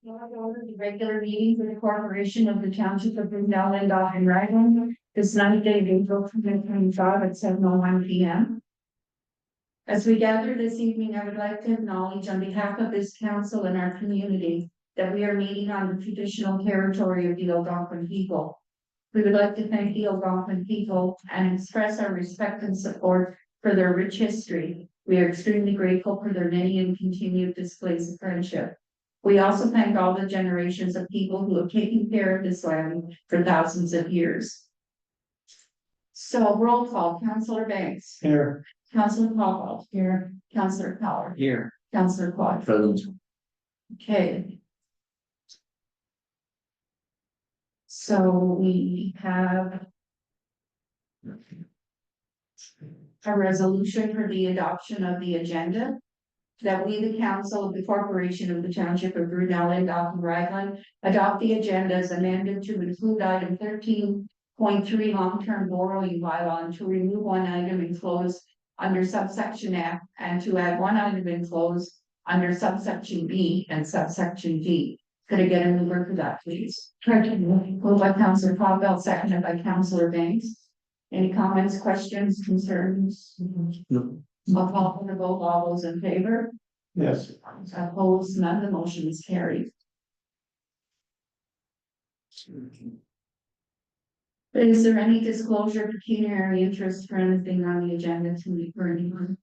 The regular meeting for the corporation of the township of Brindle and Dauphin Raglan this night, day of April 2025 at 7:01 p.m. As we gather this evening, I would like to acknowledge on behalf of this council and our community that we are meeting on the traditional territory of the Algonquin people. We would like to thank the Algonquin people and express our respect and support for their rich history. We are extremely grateful for their many and continued displays of friendship. We also thank all the generations of people who have taken care of this land for thousands of years. So roll call, Councillor Banks. Here. Councillor Caldwell. Here. Councillor Power. Here. Councillor Quad. Present. Okay. So we have a resolution for the adoption of the agenda. That we, the council of the corporation of the township of Brunel and Dauphin Raglan, adopt the agenda as amended to include item 13.3 long-term borrowing bylaw and to remove one item enclosed under subsection F and to add one item enclosed under subsection B and subsection D. Could I get a mover for that, please? Moved by Councillor Caldwell, seconded by Councillor Banks. Any comments, questions, concerns? No. I'll call for the vote. All those in favor? Yes. Opposed? None. The motion is carried. Is there any disclosure of pecuniary interest for anything on the agenda to be for anyone?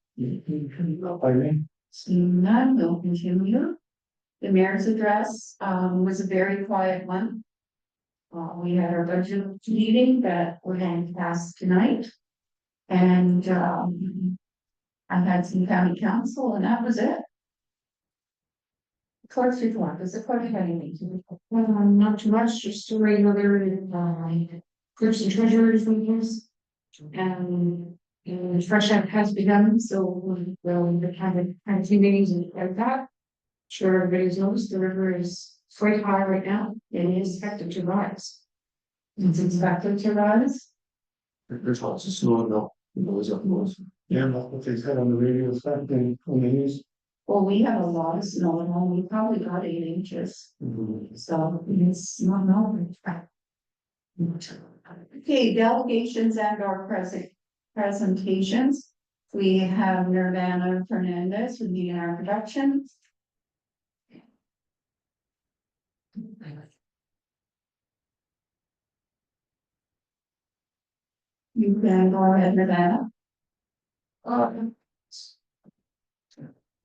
Seeing none, we'll continue. The mayor's address was a very quiet one. We had our budget meeting that we're going to pass tonight. And I had some county council and that was it. Clerk's report, does the clerk have anything to report? Not too much, just a regular clerks and treasurers meetings. And fresh app has begun, so we'll have a few meetings and like that. Sure, everybody's noticed the river is quite high right now. It is expected to rise. It's expected to rise. There's lots of snow and those up north. Yeah, that's what they said on the radio, something on the news. Well, we have a lot of snow at home. We probably got 8 inches. So it's not melting. Okay, delegations and our presentations. We have Nirvana Fernandez with Media and Our Production. You can go ahead, Nirvana.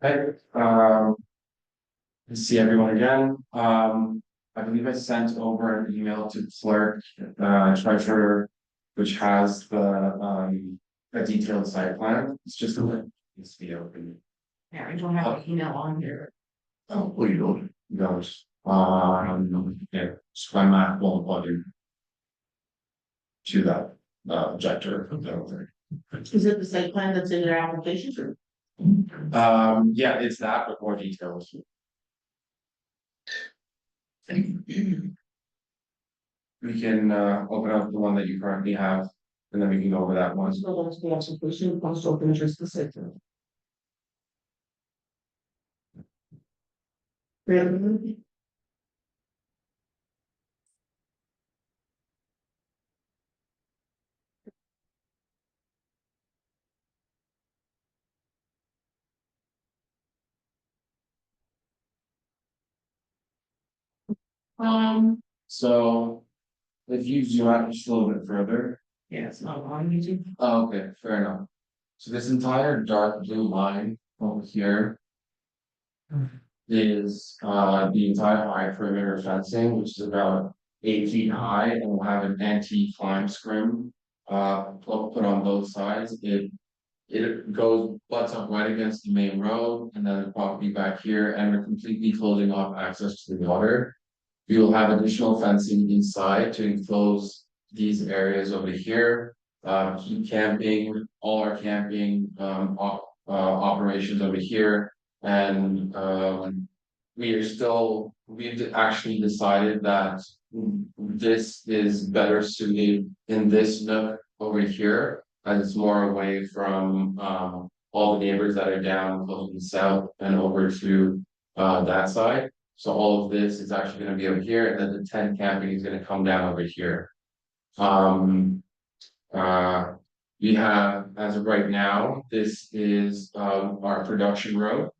Hey, to see everyone again. I believe I sent over an email to clerk, treasurer, which has the a detailed site plan. It's just a link. Needs to be open. Yeah, I don't have an email on here. Oh, well, you don't. Goes. Yeah, so my map will plug in to that objector. Is it the site plan that's in your application? Yeah, it's that with more details. We can open up the one that you currently have, and then we can go over that one. So that's the application, must open just the site plan. Really? So if you zoom out just a little bit further. Yeah, it's not on YouTube. Oh, okay, fair enough. So this entire dark blue line over here is the entire high perimeter fencing, which is about 8 feet high, and will have an anti-climb scrim put on both sides. It goes butts up right against the main road and then the property back here, and we're completely closing off access to the water. We will have additional fencing inside to enclose these areas over here. Keep camping, all our camping operations over here. And we've actually decided that this is better suited in this nook over here, as it's more away from all the neighbors that are down close to the south and over to that side. So all of this is actually gonna be over here, and then the tent camping is gonna come down over here. Uh, we have, as of right now, this is our production road.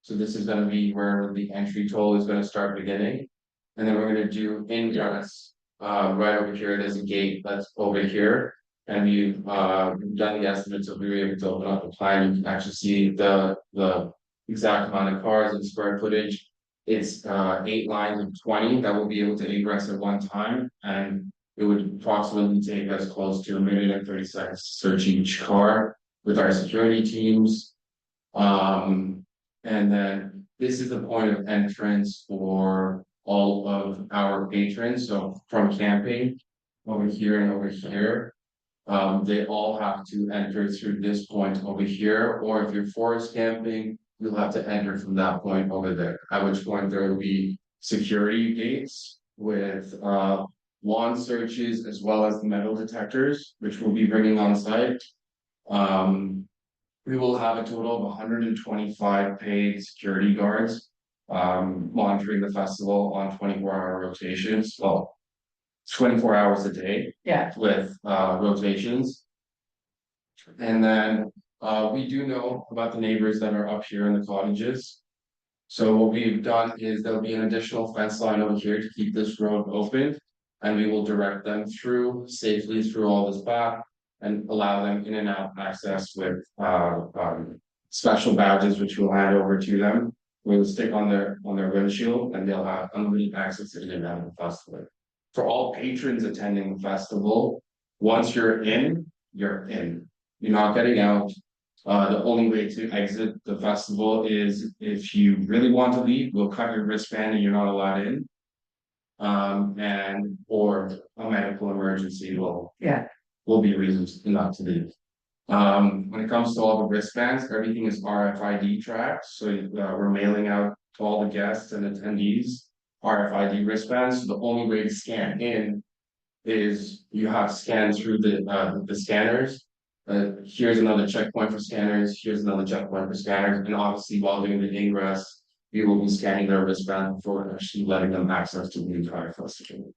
So this is gonna be where the entry toll is gonna start beginning. And then we're gonna do ingress, right over here, there's a gate that's over here. And we've done the estimates, so we were able to open up the plan, you can actually see the exact amount of cars and square footage. It's 8 lines of 20 that will be able to ingress at one time, and it would approximately take us close to 1 minute and 30 seconds to search each car with our security teams. And then this is the point of entrance for all of our patrons, so from camping over here and over here. They all have to enter through this point over here, or if you're forest camping, you'll have to enter from that point over there, at which point there will be security gates with lawn searches as well as the metal detectors, which we'll be bringing on site. We will have a total of 125 paid security guards monitoring the festival on 24-hour rotations, well, 24 hours a day. Yeah. With rotations. And then we do know about the neighbors that are up here in the cottages. So what we've done is there'll be an additional fence line over here to keep this road open. And we will direct them through safely through all this path and allow them in and out access with special badges, which we'll hand over to them. We'll stick on their windshield, and they'll have unlimited access in and out of the festival. For all patrons attending the festival, once you're in, you're in. You're not getting out. The only way to exit the festival is if you really want to leave, we'll cut your wristband and you're not allowed in. And or a medical emergency will be reasons not to leave. When it comes to all the wristbands, everything is RFID tracked, so we're mailing out to all the guests and attendees RFID wristbands. So the only way to scan in is you have to scan through the scanners. Here's another checkpoint for scanners. Here's another checkpoint for scanners. And obviously, while doing the ingress, we will be scanning their wristband before actually letting them access to the entire festival.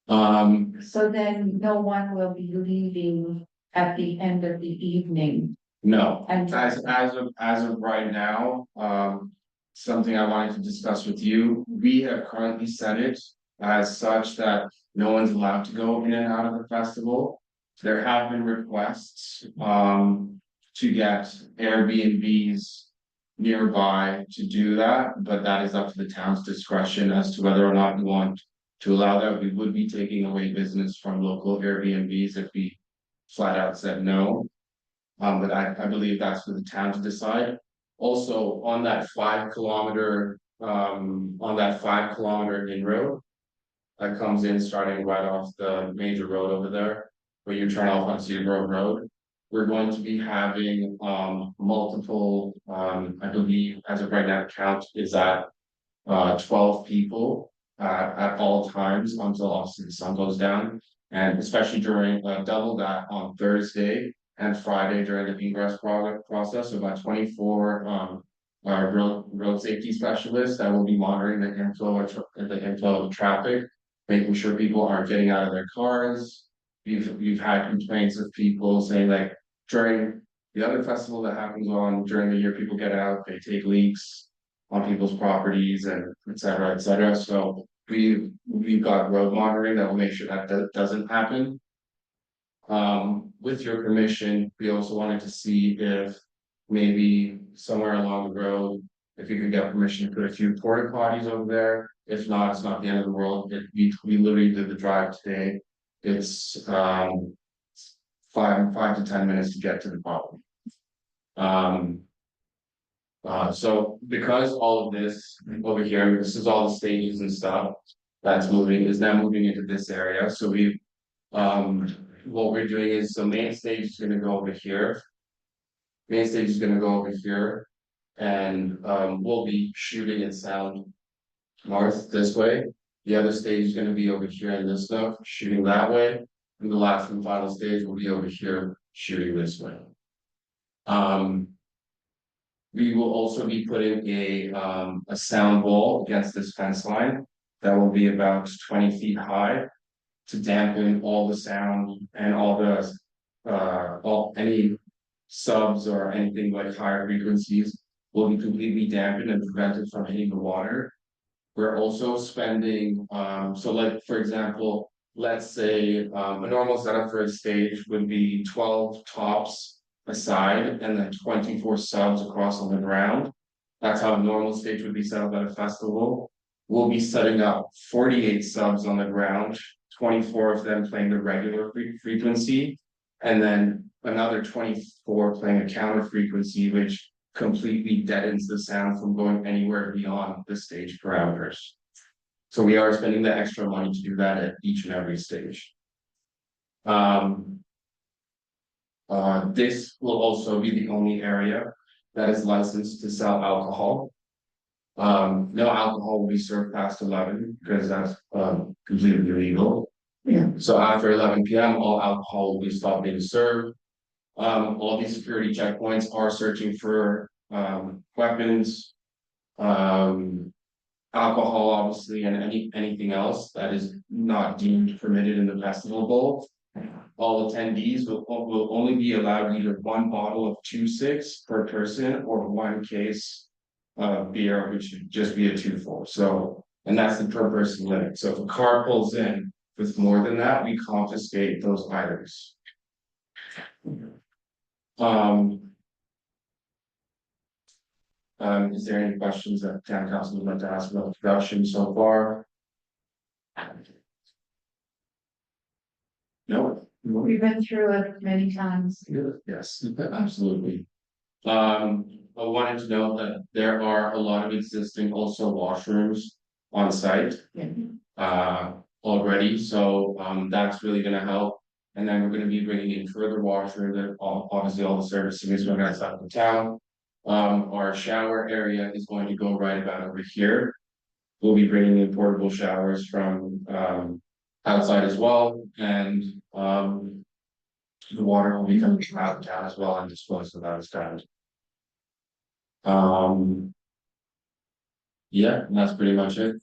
So then no one will be leaving at the end of the evening. No, And as of right now, something I wanted to discuss with you, we have currently set it as such that no one's allowed to go in and out of the festival. There have been requests to get Airbnbs nearby to do that, but that is up to the town's discretion as to whether or not we want to allow that. We would be taking away business from local Airbnbs if we flat out said no. But I believe that's for the town to decide. Also, on that 5 kilometer in-road that comes in starting right off the major road over there, where you turn off on Cedar Grove Road, we're going to be having multiple, I believe as of right now, the count is at 12 people at all times until obviously the sun goes down, and especially during double that on Thursday and Friday during the ingress process, so about 24 road safety specialists that will be monitoring the inflow of traffic, making sure people aren't getting out of their cars. We've had complaints of people saying like during the other festival that happens on during the year, people get out, they take leaks on people's properties and et cetera, et cetera. So we've got road monitoring that will make sure that doesn't happen. With your permission, we also wanted to see if maybe somewhere along the road, if you could get permission to put a few porta potties over there. If not, it's not the end of the world. We literally did the drive today. It's 5 to 10 minutes to get to the property. So because all of this over here, this is all the stages and stuff that's moving, is now moving into this area. So we've what we're doing is, so main stage is gonna go over here. Main stage is gonna go over here, and we'll be shooting and sound north this way. The other stage is gonna be over here in this stuff, shooting that way. And the last and final stage will be over here, shooting this way. We will also be putting a sound wall against this fence line that will be about 20 feet high to dampen all the sound and all any subs or anything like higher frequencies will be completely dampened and prevented from hitting the water. We're also spending, so like, for example, let's say, a normal setup for a stage would be 12 tops aside and then 24 subs across on the ground. That's how a normal stage would be set up at a festival. We'll be setting up 48 subs on the ground, 24 of them playing the regular frequency, and then another 24 playing a counter frequency, which completely deadens the sound from going anywhere beyond the stage parameters. So we are spending the extra money to do that at each and every stage. This will also be the only area that is licensed to sell alcohol. No alcohol will be served past 11 because that's completely illegal. Yeah. So after 11 p.m., all alcohol will be stopped being served. All these security checkpoints are searching for weapons, alcohol, obviously, and anything else that is not deemed permitted in the festival bowl. All attendees will only be allowed either one bottle of 2.6 per person or one case of beer, which should just be a 2.4. So, and that's the per person limit. So if a car pulls in with more than that, we confiscate those items. Is there any questions that town council would like to ask about the production so far? No? We've been through it many times. Yes, absolutely. I wanted to note that there are a lot of existing also washrooms on site. Already, so that's really gonna help. And then we're gonna be bringing in further washrooms that obviously all the servicing is going outside of the town. Our shower area is going to go right about over here. We'll be bringing in portable showers from outside as well, and the water will be coming from out of town as well and disposed of that as done. Yeah, and that's pretty much it.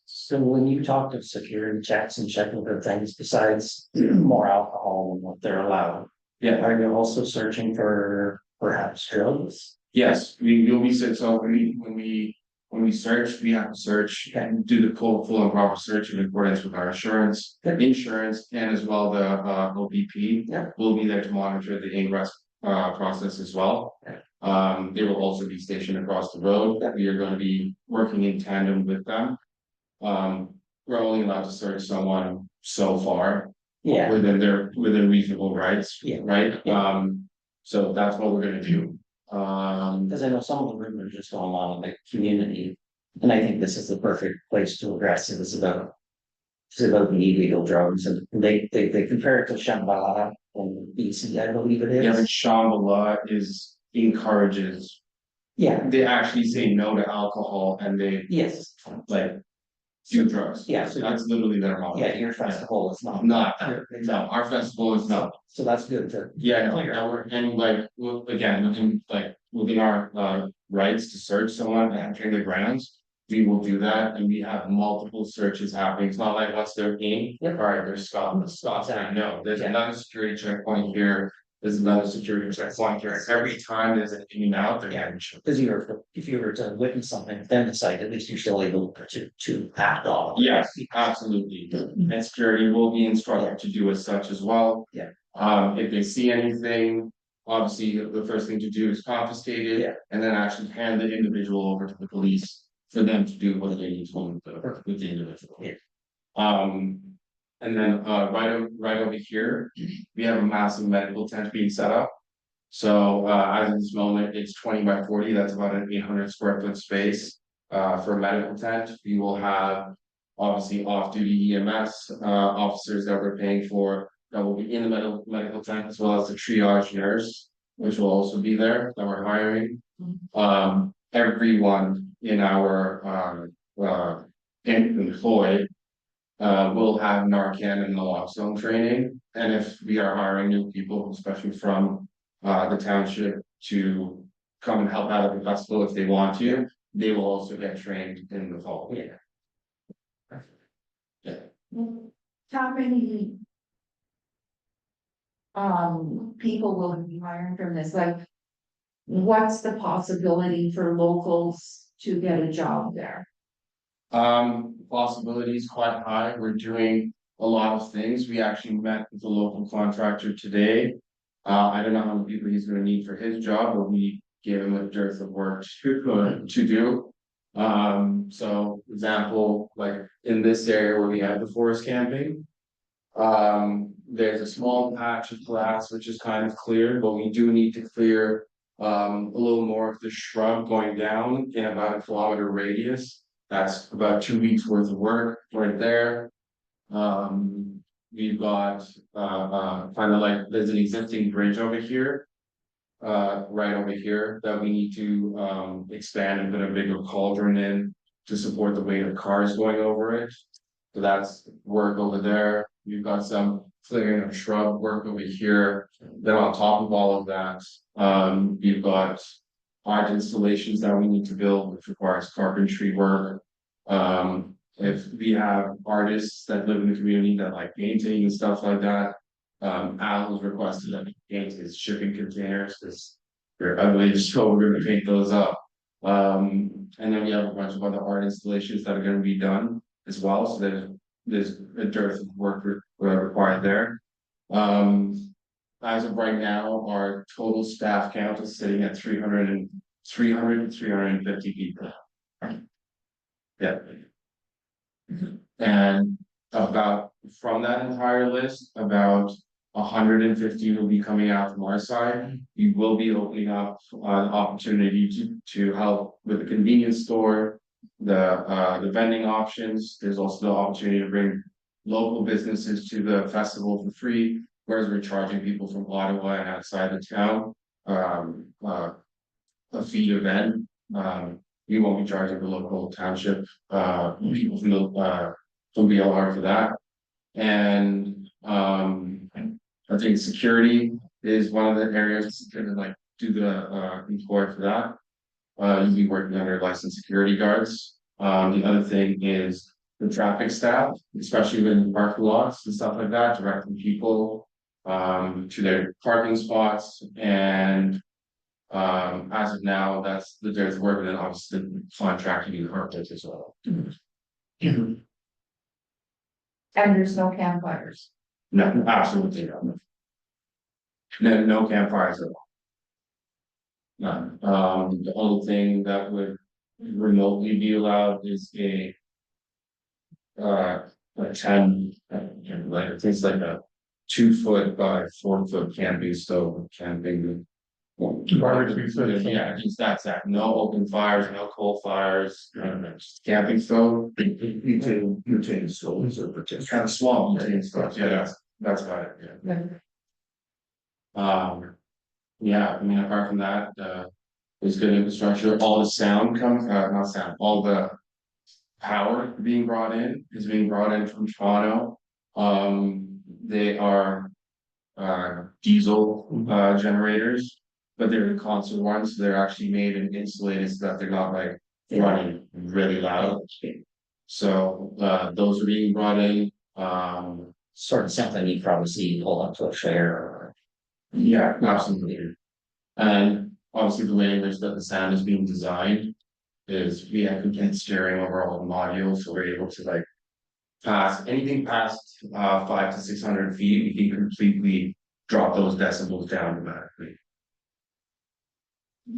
So when you talk of security checks and checking for things besides more alcohol than what they're allowed, Yeah, are you also searching for perhaps drugs? yes, we'll be so when we search, we have to search and do the full and proper search in accordance with our insurance, and as well the OPP. Yeah. Will be there to monitor the ingress process as well. Yeah. They will also be stationed across the road. We are going to be working in tandem with them. We're only allowed to search someone so far Yeah, within reasonable rights. Yeah. Right. So that's what we're gonna do. because I know some of the rumors just going on in the community, and I think this is the perfect place to address it. It's about the illegal drugs, and they compare it to Shambhala in BC, I believe it Yeah, but is. Shambhala encourages, Yeah, they actually say no to alcohol and they yes, like do drugs. Yeah. So that's literally their model. yeah, your festival is not. Not, no, our festival is not. So that's good to. Yeah, no, and like, again, within our rights to search someone entering the grounds. We will do that and we have multiple searches happening. It's not like once they're in, Yep. all right, there's Scott's saying, no, there's Yeah. another security checkpoint here. There's another security checkpoint here. Every time there's an in and out, they're getting shut. Because if you were to witness something within the site, at least you're still able to act on. it. Yes, absolutely. And security will be instructed to do as such as well. Yeah. If they see anything, obviously, the first thing to do is confiscate it. Yeah. And then actually hand the individual over to the police for them to do what they need to with the individual. Yeah. And then right over here, we have a massive medical tent being set up. So as of this moment, it's 20 by 40, that's about an 800 square foot space for a medical tent. We will have obviously off-duty EMS officers that we're paying for that will be in the medical tent, as well as the triage nurse, which will also be there that we're hiring. Everyone in our employed will have Narcan and naloxone training, and if we are hiring new people, especially from the township to come and help out at the festival if they want to, they will also get trained in the fall. Yeah. How many? People will be hiring from this, like. What's the possibility for locals to get a job there? Possibility is quite high. We're doing a lot of things. We actually met with a local contractor today. I don't know how many people he's gonna need for his job, but we gave him a dearth of work to do. So example, like in this area where we have the forest camping. There's a small patch of grass which is kind of cleared, but we do need to clear. A little more of the shrub going down in about a kilometer radius. That's about 2 weeks worth of work right there. We've got, kind of like, there's an existing bridge over here. Right over here that we need to, expand and put a bigger cauldron in to support the weight of cars going over it. So that's work over there. We've got some clearing of shrub work over here. Then on top of all of that, we've got art installations that we need to build, which requires carpentry work. If we have artists that live in the community that like painting and stuff like that. Al has requested that we paint his shipping containers, because they're ugly, so we're gonna paint those up. And then we have a bunch of other art installations that are gonna be done as well, so there's a dearth of work required there. As of right now, our total staff count is sitting at 350 people. Yeah. And about, from that entire list, about 150 will be coming out from our side. We will be opening up an opportunity to help with the convenience store, the vending options. There's also the opportunity to bring local businesses to the festival for free, whereas we're charging people from Ottawa and outside the town a fee to vend. We won't be charging the local township people from BLR for that. And I think security is one of the areas that like do the employ for that. You'll be working under licensed security guards. The other thing is the traffic staff, especially in parking lots and stuff like that, directing people to their parking spots. And as of now, there's work, and then obviously the contracting the carpets as well. And there's no campfires. No, absolutely not. No campfires at all. None. The only thing that would remotely be allowed is a 10, like it's like a 2 foot by 4 foot camping stove camping. Barbecue pit. Yeah, just that's that. No open fires, no coal fires, just camping stove. Butane stoves or It's kind of small, butane stuff. Yeah, that's about it. Yeah. Yeah, I mean, apart from that, there's good infrastructure. All the sound comes, not sound, all the power being brought in is being brought in from Toronto. They are diesel generators, but they're constant ones. So they're actually made and insulated so that they're not like running really loud. So those are being brought in. Sort of something you probably see pull up to a fair or. Yeah, absolutely. And obviously the way in which that the sound is being designed is we have complete steering over all the modules, so we're able to like pass anything past 500 to 600 feet, we can completely drop those decibels down dramatically.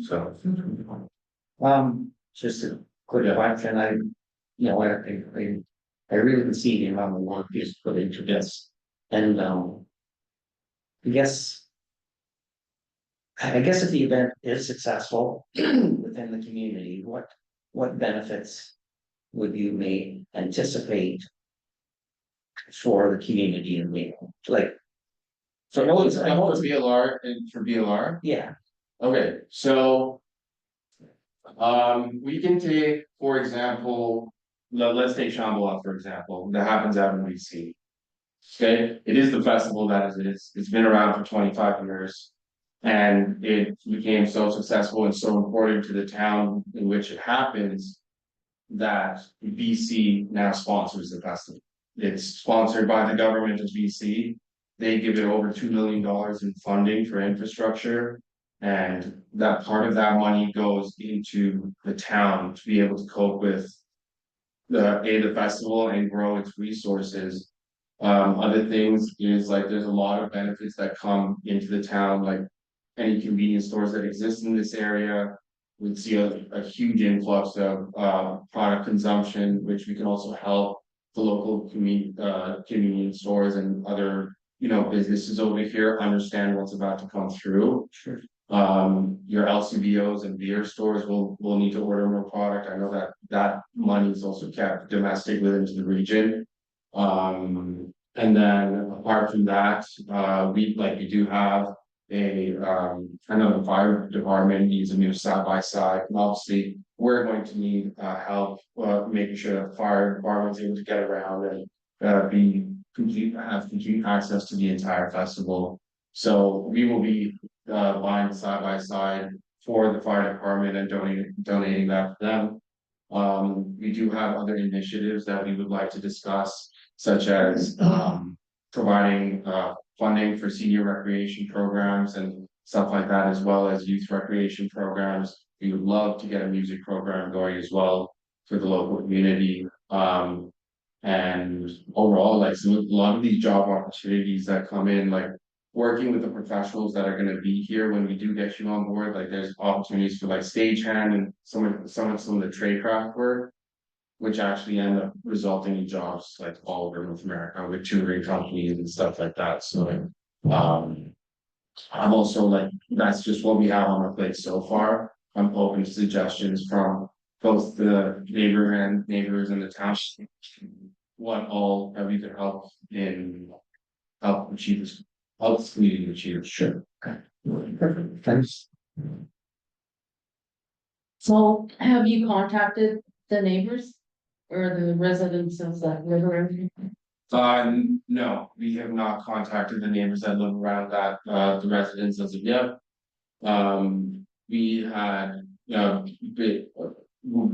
So Just a quick question, I really can see the amount of work is put into this. And I guess if the event is successful within the community, what benefits would you may anticipate for the community and me, like? So I know it's BLR and for BLR. Yeah, Okay, so we can take, for example, let's take Shambhala, for example, that happens out in BC. Okay, it is the festival that is, it's been around for 25 years. And it became so successful and so important to the town in which it happens. That BC now sponsors the festival. It's sponsored by the government of BC. They give it over $2 million in funding for infrastructure. And that part of that money goes into the town to be able to cope with the festival and grow its resources. Other things is like there's a lot of benefits that come into the town, like any convenience stores that exist in this area. We'd see a huge influx of product consumption, which we can also help the local convenience stores and other, businesses over here understand what's about to come through. Sure. Your LCBOs and beer stores will need to order more product. I know that money is also kept domestic within the region. And then apart from that, we do have I know the fire department needs a new side by side, and obviously we're going to need help making sure that the fire department's able to get around and have complete access to the entire festival. So we will be buying side by side for the fire department and donating that to them. We do have other initiatives that we would like to discuss, such as providing funding for senior recreation programs and stuff like that, as well as youth recreation programs. We would love to get a music program going as well for the local community. And overall, like a lot of these job opportunities that come in, like working with the professionals that are going to be here when we do get you on board, like there's opportunities for like stagehand and some of the trade craft work, which actually end up resulting in jobs like all over North America with touring companies and stuff like that. So I'm also like, that's just what we have on our plate so far. I'm open to suggestions from both the neighbors and the township. What all that we could help achieve this, help the community achieve. Sure. Okay. Perfect. Thanks. So have you contacted the neighbors or the residents of that river? No, we have not contacted the neighbors that live around that, the residents as of yet. We had,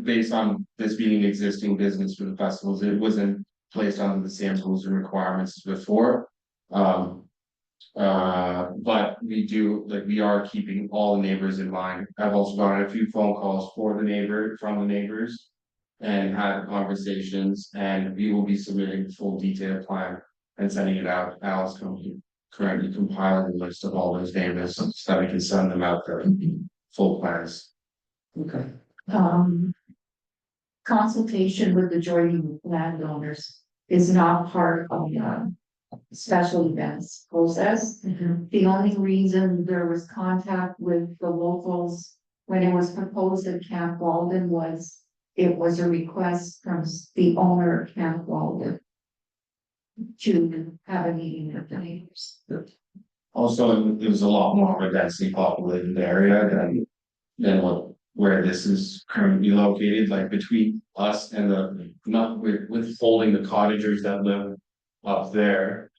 based on this being an existing business for the festivals, it wasn't placed under the same rules and requirements as before. But we are keeping all the neighbors in mind. I've also gotten a few phone calls from the neighbors. And had conversations, and we will be submitting the full detailed plan and sending it out. Al's currently compiling a list of all those neighbors so that we can send them out their full plans. Okay. Consultation with the joining landowners is not part of special events process. The only reason there was contact with the locals when it was proposed at Camp Walden was it was a request from the owner of Camp Walden to have a meeting with the neighbors. Also, it was a lot more of a densely populated area than where this is currently located, like between us and not with holding the cottagers that live up there.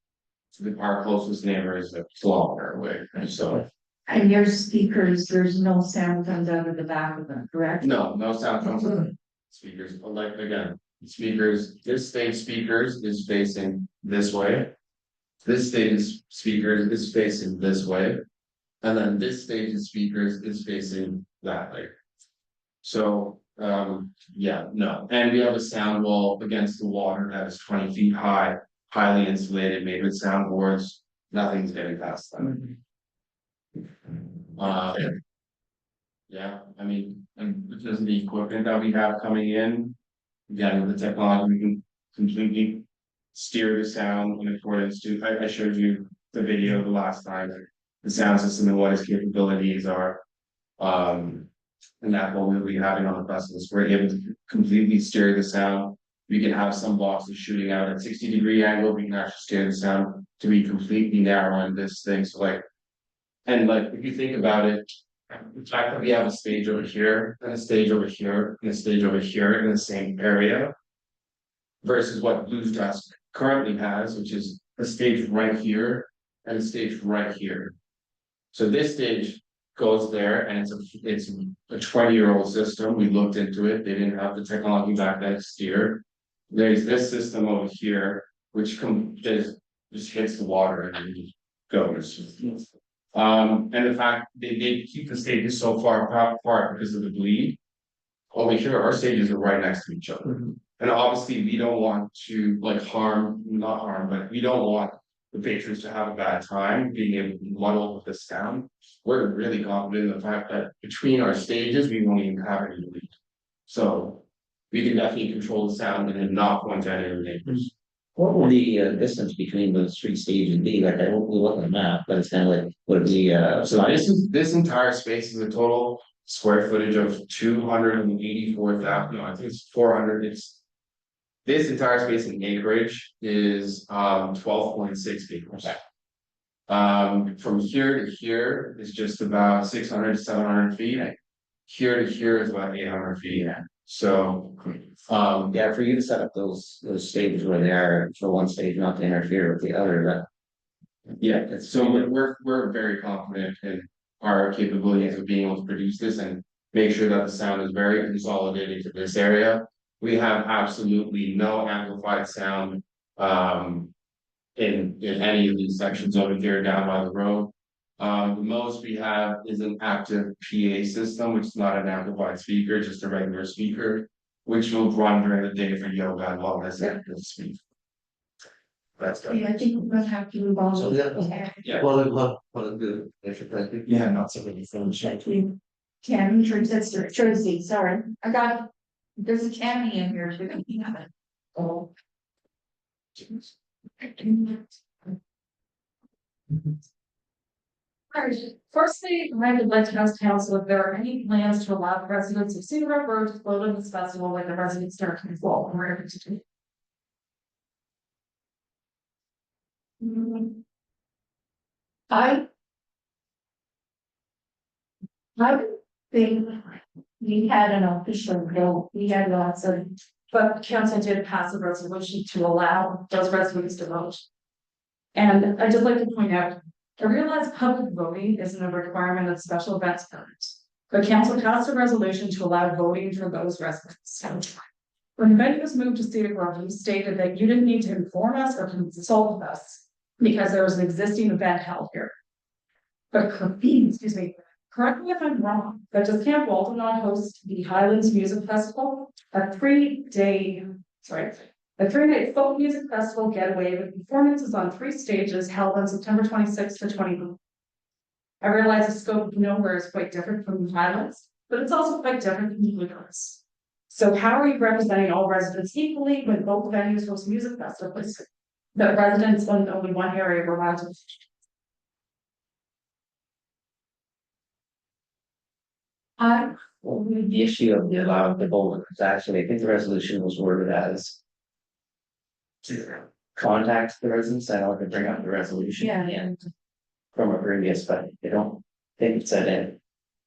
Our closest neighbor is a kilometer away, and so. And your speakers, there's no sound comes out of the back of them, correct? No sound comes out of speakers, but like again, this stage speakers is facing this way. This stage speakers is facing this way. And then this stage of speakers is facing that way. So, yeah, no. And we have a sound wall against the water that is 20 feet high, highly insulated, made with soundboards. Nothing's getting past that. Yeah, I mean, and because of the equipment that we have coming in, again, with the technology, we can completely steer the sound in accordance to, I showed you the video the last time, the sound system and what its capabilities are. And that's what we'll be having on the festivals. We're able to completely steer the sound. We can have some boxes shooting out at 60-degree angle. We can actually steer the sound to be completely narrow in this thing. So if you think about it, the fact that we have a stage over here and a stage over here and a stage over here in the same area versus what Blues Desk currently has, which is a stage right here and a stage right here. So this stage goes there and it's a 20-year-old system. We looked into it. They didn't have the technology back then to steer. There's this system over here, which just hits the water and then just goes. And the fact they did keep the stages so far apart because of the bleed. Over here, our stages are right next to each other. And obviously, we don't want to like not harm, but we don't want the patrons to have a bad time being able to muddle with the sound. We're really confident in the fact that between our stages, we won't even have any bleed. So we can definitely control the sound and then not point at any neighbors. What will the distance between those three stages be? Like, I don't look on the map, but it's kind of like, would it be, So this entire space is a total square footage of 284,000, no, I think it's 400, this entire space in acreage is 12.6 acres. From here to here is just about 600 to 700 feet. Here to here is about 800 feet. So, yeah, for you to set up those stages where they are for one stage, not to interfere with the other, yeah, so we're very confident in our capabilities of being able to produce this and make sure that the sound is very consolidated to this area. We have absolutely no amplified sound in any of these sections over here down by the road. The most we have is an active PA system, which is not an amplified speaker, just a regular speaker, which will run during the day for yoga as well as active speak. That's good. I think we're gonna have to move on. So, Yeah. Well, good. Thank you. Yeah, not something from Thank you. Tammy, Tracy, sorry, there's a Tammy in here too. Oh. Alright, firstly, I would like to ask council if there are any plans to allow the residents of Cedar Brook Road to float on this festival when the residents start to fall. I think we had an official vote, we had lots of, But council did pass a resolution to allow those residents to vote. And I'd just like to point out, I realize public voting isn't a requirement of special events permits. But council passed a resolution to allow voting for those residents. When the venue was moved to Cedar Grove, you stated that you didn't need to inform us or consult with us because there was an existing event held here. But, excuse me, correct me if I'm wrong, but does Camp Walden not host the Highlands Music Festival? A three-day folk music festival getaway with performances on 3 stages held on September 26th to 29th. I realize the scope of nowhere is quite different from the Highlands, but it's also quite different from the Bluegrass. So how are you representing all residents equally when both venues host music festivals that residents in only one area were allowed to? the issue of the allowing the vote is actually, I think the resolution was worded as to contact the residents. I know I could bring up the resolution. Yeah. From a previous, but I don't think it said it.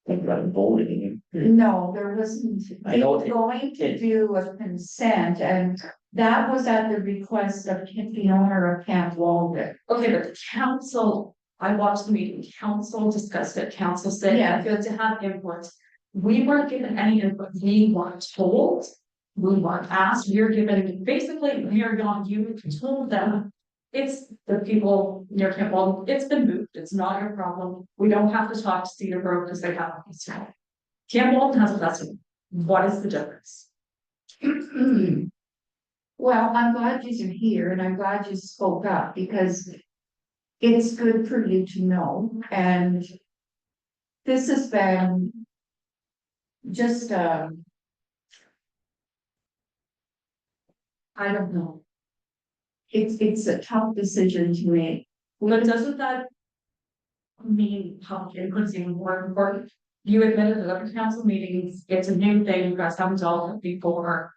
Think about voting. no, there wasn't. I know They were going to do a consent, and that was at the request of the owner of Camp Walden. Okay, but the council, I watched the meeting, council discussed it, council said, Yeah. good to have input. We weren't given any input, we weren't told, we weren't asked, we were given, basically, Mary on you told them. It's the people near Camp Walden, it's been moved, it's not your problem, we don't have to talk to Cedar Grove because they have a festival. Camp Walden has a festival, what is the difference? Well, I'm glad you're here and I'm glad you spoke up because it's good for you to know, and this has been just, I don't know. It's a tough decision to make. But doesn't that mean public input is even more important? You admitted at other council meetings, it's a new thing, you guys haven't dealt with before.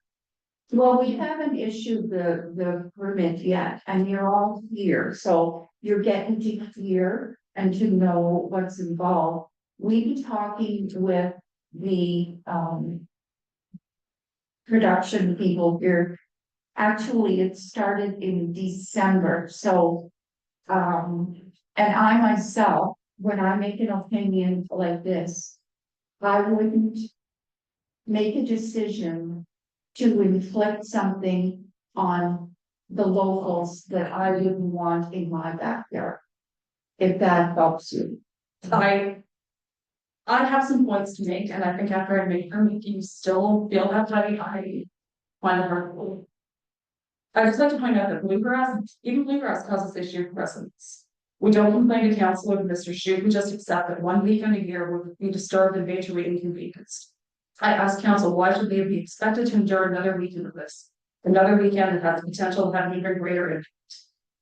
Well, we haven't issued the permit yet, and you're all here, so you're getting to hear and to know what's involved. We've been talking with the production people here. Actually, it started in December, so and I myself when I make an opinion like this, I wouldn't make a decision to inflict something on the locals that I didn't want in my backyard. If that helps you. I have some points to make, and I think after I make them, if you still feel that way, I find it hurtful. I just like to point out that bluegrass, even bluegrass causes issue for residents. We don't complain to council or Mr. Shute, we just accept that 1 weekend a year would be disturbed and majorly inconvenienced. I ask council, why should they be expected to endure another weekend of this? Another weekend that has the potential to have an even greater impact.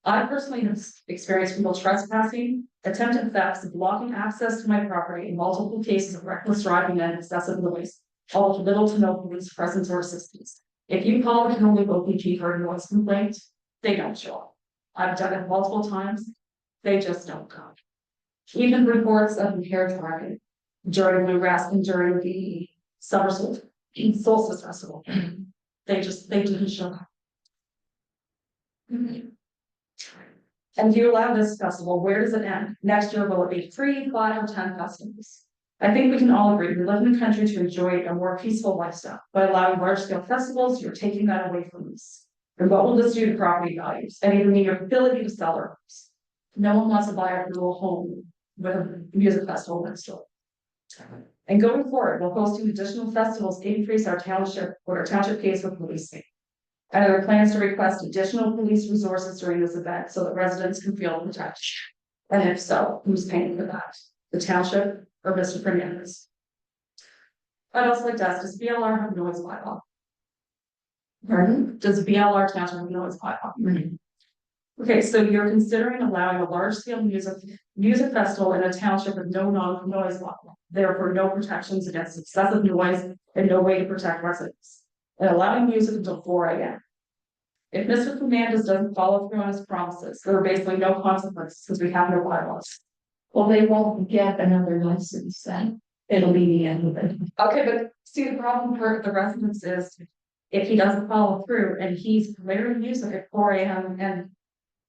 I personally have experienced people trespassing, attempted thefts, blocking access to my property, in multiple cases of reckless driving and excessive noise, all with little to no police presence or assistance. If you call the Connolly OPG for a noise complaint, they don't show up. I've done it multiple times, they just don't come. Even reports of impaired driving during bluegrass and during the summer solstice festival, they didn't show up. And you allow this festival, where does it end? Next year, will it be 3, 5, or 10 festivals? I think we can all agree we live in a country to enjoy a more peaceful lifestyle. By allowing large scale festivals, you're taking that away from us. And what will this do to property values and even your ability to sell our homes? No one wants to buy a little home with a music festival next door. And going forward, will hosting additional festivals increase our township, what our township pays for policing? And there are plans to request additional police resources during this event so that residents can feel protected. And if so, who's paying for that? The township or Mr. Fernandez? I'd also like to ask, does BLR have a noise bylaw? Pardon? Does BLR township have a noise bylaw? Okay, so you're considering allowing a large scale music festival in a township with no noise bylaw. Therefore, no protections against excessive noise and no way to protect residents. And allowing music until 4 a.m. If Mr. Fernandez doesn't follow through on his promises, there are basically no consequences because we have no bylaws. Well, they won't get another license then. It'll be the end of it. Okay, but see, the problem for the residents is if he doesn't follow through and he's blaring music at 4 a.m. and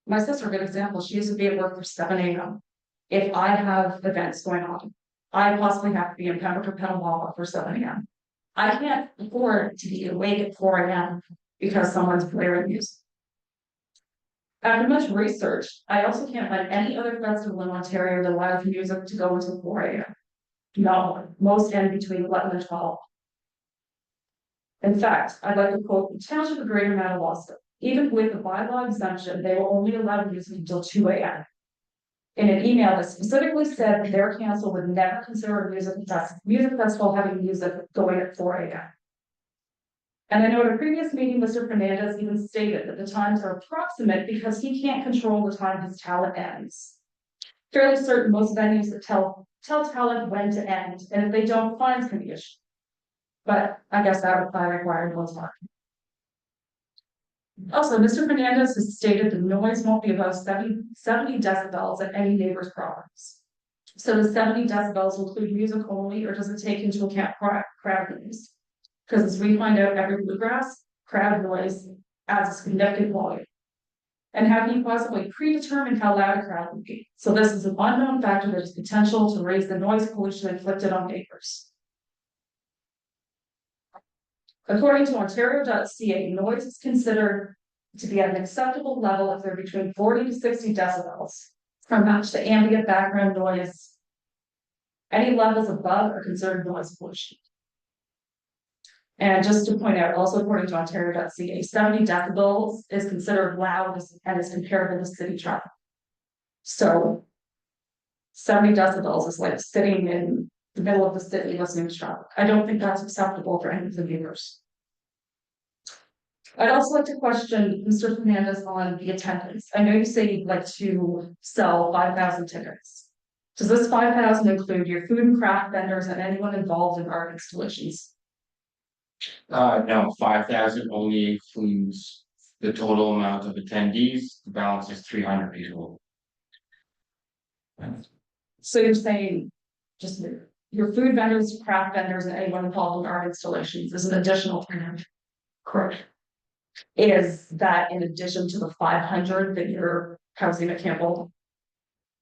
my sister, a good example, she used to be at work for 7 a.m. If I have events going on, I possibly have to be in Pembroke or Petawawa for 7 a.m. I can't afford to be awake at 4 a.m. because someone's blaring music. After much research, I also can't find any other festival in Ontario that allows music to go until 4 a.m. No, most end between 11 and 12. In fact, I'd like to quote the Township of Greater Madawaska. Even with the bylaw exemption, they will only allow music until 2 a.m. In an email that specifically said that their council would never consider a music festival having music going at 4 a.m. And I know at a previous meeting, Mr. Fernandez even stated that the times are approximate because he can't control the time his talent ends. Fairly certain most venues that tell talent when to end, and if they don't, fines can be issued. But I guess that would probably require one's market. Also, Mr. Fernandez has stated the noise won't be above 70 decibels at any neighbor's properties. So does 70 decibels include music only, or does it take into account crowd noise? Because as we find out, every bluegrass, crowd noise adds a significant volume. And how can you possibly predetermine how loud a crowd would be? So this is an unknown factor that has potential to raise the noise pollution inflicted on neighbors. According to Ontario.ca, noise is considered to be at an acceptable level if they're between 40 to 60 decibels from match the ambient background noise. Any levels above are considered noise pollution. And just to point out, also according to Ontario.ca, 70 decibels is considered loud and is comparable to city traffic. So 70 decibels is like sitting in the middle of the city listening to traffic. I don't think that's acceptable for any of the neighbors. I'd also like to question Mr. Fernandez on the attendance. I know you say you'd like to sell 5,000 tickets. Does this 5,000 include your food and craft vendors and anyone involved in art installations? No, 5,000 only includes the total amount of attendees, the balance is 300 people. So you're saying just your food vendors, craft vendors, and anyone involved in art installations is an additional 300? Correct. Is that in addition to the 500 that you're housing at Campbell?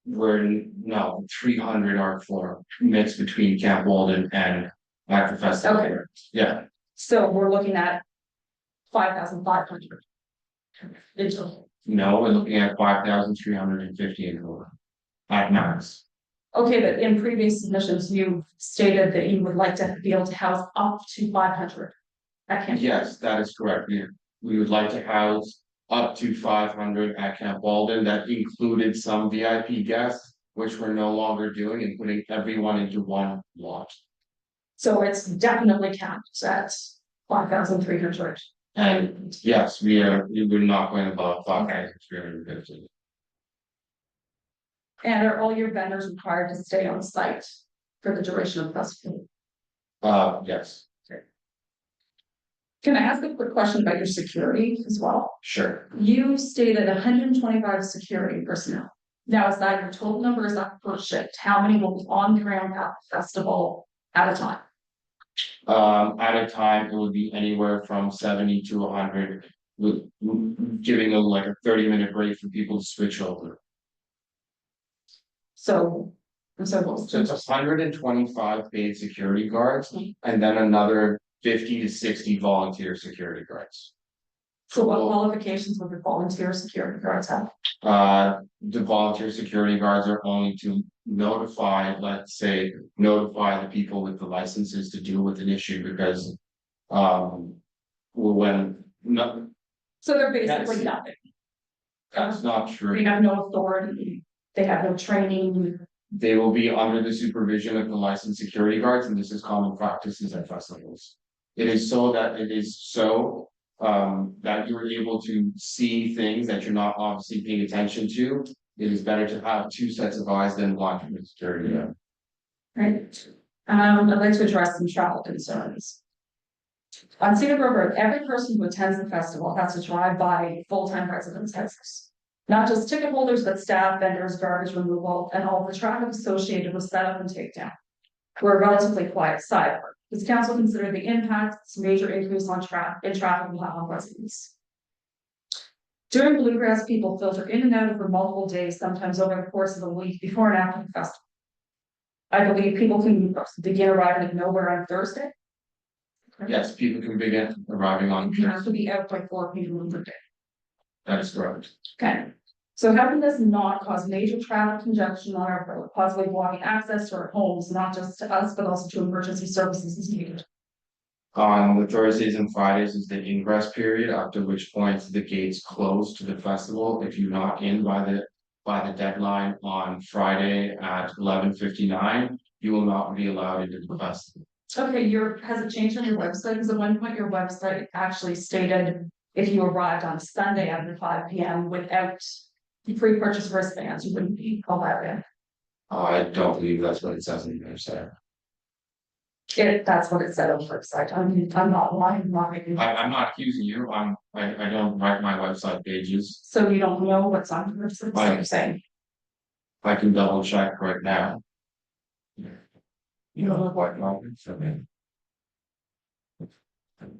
no, 300 art floor mixed between Camp Walden and at the festival. Okay. Yeah, So we're looking at 5,500. In total. no, we're looking at 5,350 in total. At max. Okay, but in previous submissions, you stated that you would like to be able to house up to 500. I can't. Yes, that is correct. We would like to house up to 500 at Camp Walden. That included some VIP guests, which we're no longer doing and putting everyone into one lot. So it's definitely capped at 5,300. And yes, we're not going above 5,350. And are all your vendors required to stay on site for the duration of the festival? Yes, Can I ask a quick question about your security as well? sure. You stated 125 security personnel. Now, is that your total number? Is that per shift? How many will be on the ground at the festival at a time? At a time, it would be anywhere from 70 to 100, with giving them like a 30-minute break for people to switch over. So, I'm sorry, what was So it's 125 paid security guards and then another 50 to 60 volunteer security guards. So what qualifications would the volunteer security guards have? The volunteer security guards are only to notify, let's say, notify the people with the licenses to deal with an issue because. When, no, So they're basically nothing. that's not true. They have no authority, they have no training. They will be under the supervision of the licensed security guards, and this is common practices at festivals. It is so that you're able to see things that you're not obviously paying attention to. It is better to have two sets of eyes than one for security. Right. I'd like to address some travel concerns. On Cedar Grove Road, every person who attends the festival has to drive by full-time residents' houses. Not just ticket holders, but staff, vendors, garbage removal, and all the traffic associated with setup and takedown. We're a relatively quiet side. Does council consider the impact this major increase on traffic will have on residents? During Bluegrass, people filter in and out for multiple days, sometimes over the course of a week before and after the festival. I believe people can begin arriving at nowhere on Thursday. Yes, people can begin arriving on. You have to be out by 4 p.m. on the day. That is correct. Okay, so how can this not cause major traffic congestion on our road, possibly blocking access to our homes, not just to us, but also to emergency services as needed? On the Thursdays and Fridays is the ingress period, after which point the gates close to the festival. If you're not in by the deadline on Friday at 11:59, you will not be allowed into the festival. Okay, has it changed on your website? Because at one point your website actually stated if you arrived on Sunday after 5 p.m. without the pre-purchase wristbands, you wouldn't be allowed in. I don't believe that's what it says in there, sir. That's what it said on the website. I'm not lying, I'm not making. I'm not accusing you. I don't write my website pages. So you don't know what's on the website, so you're saying. I can double check right now. You know what?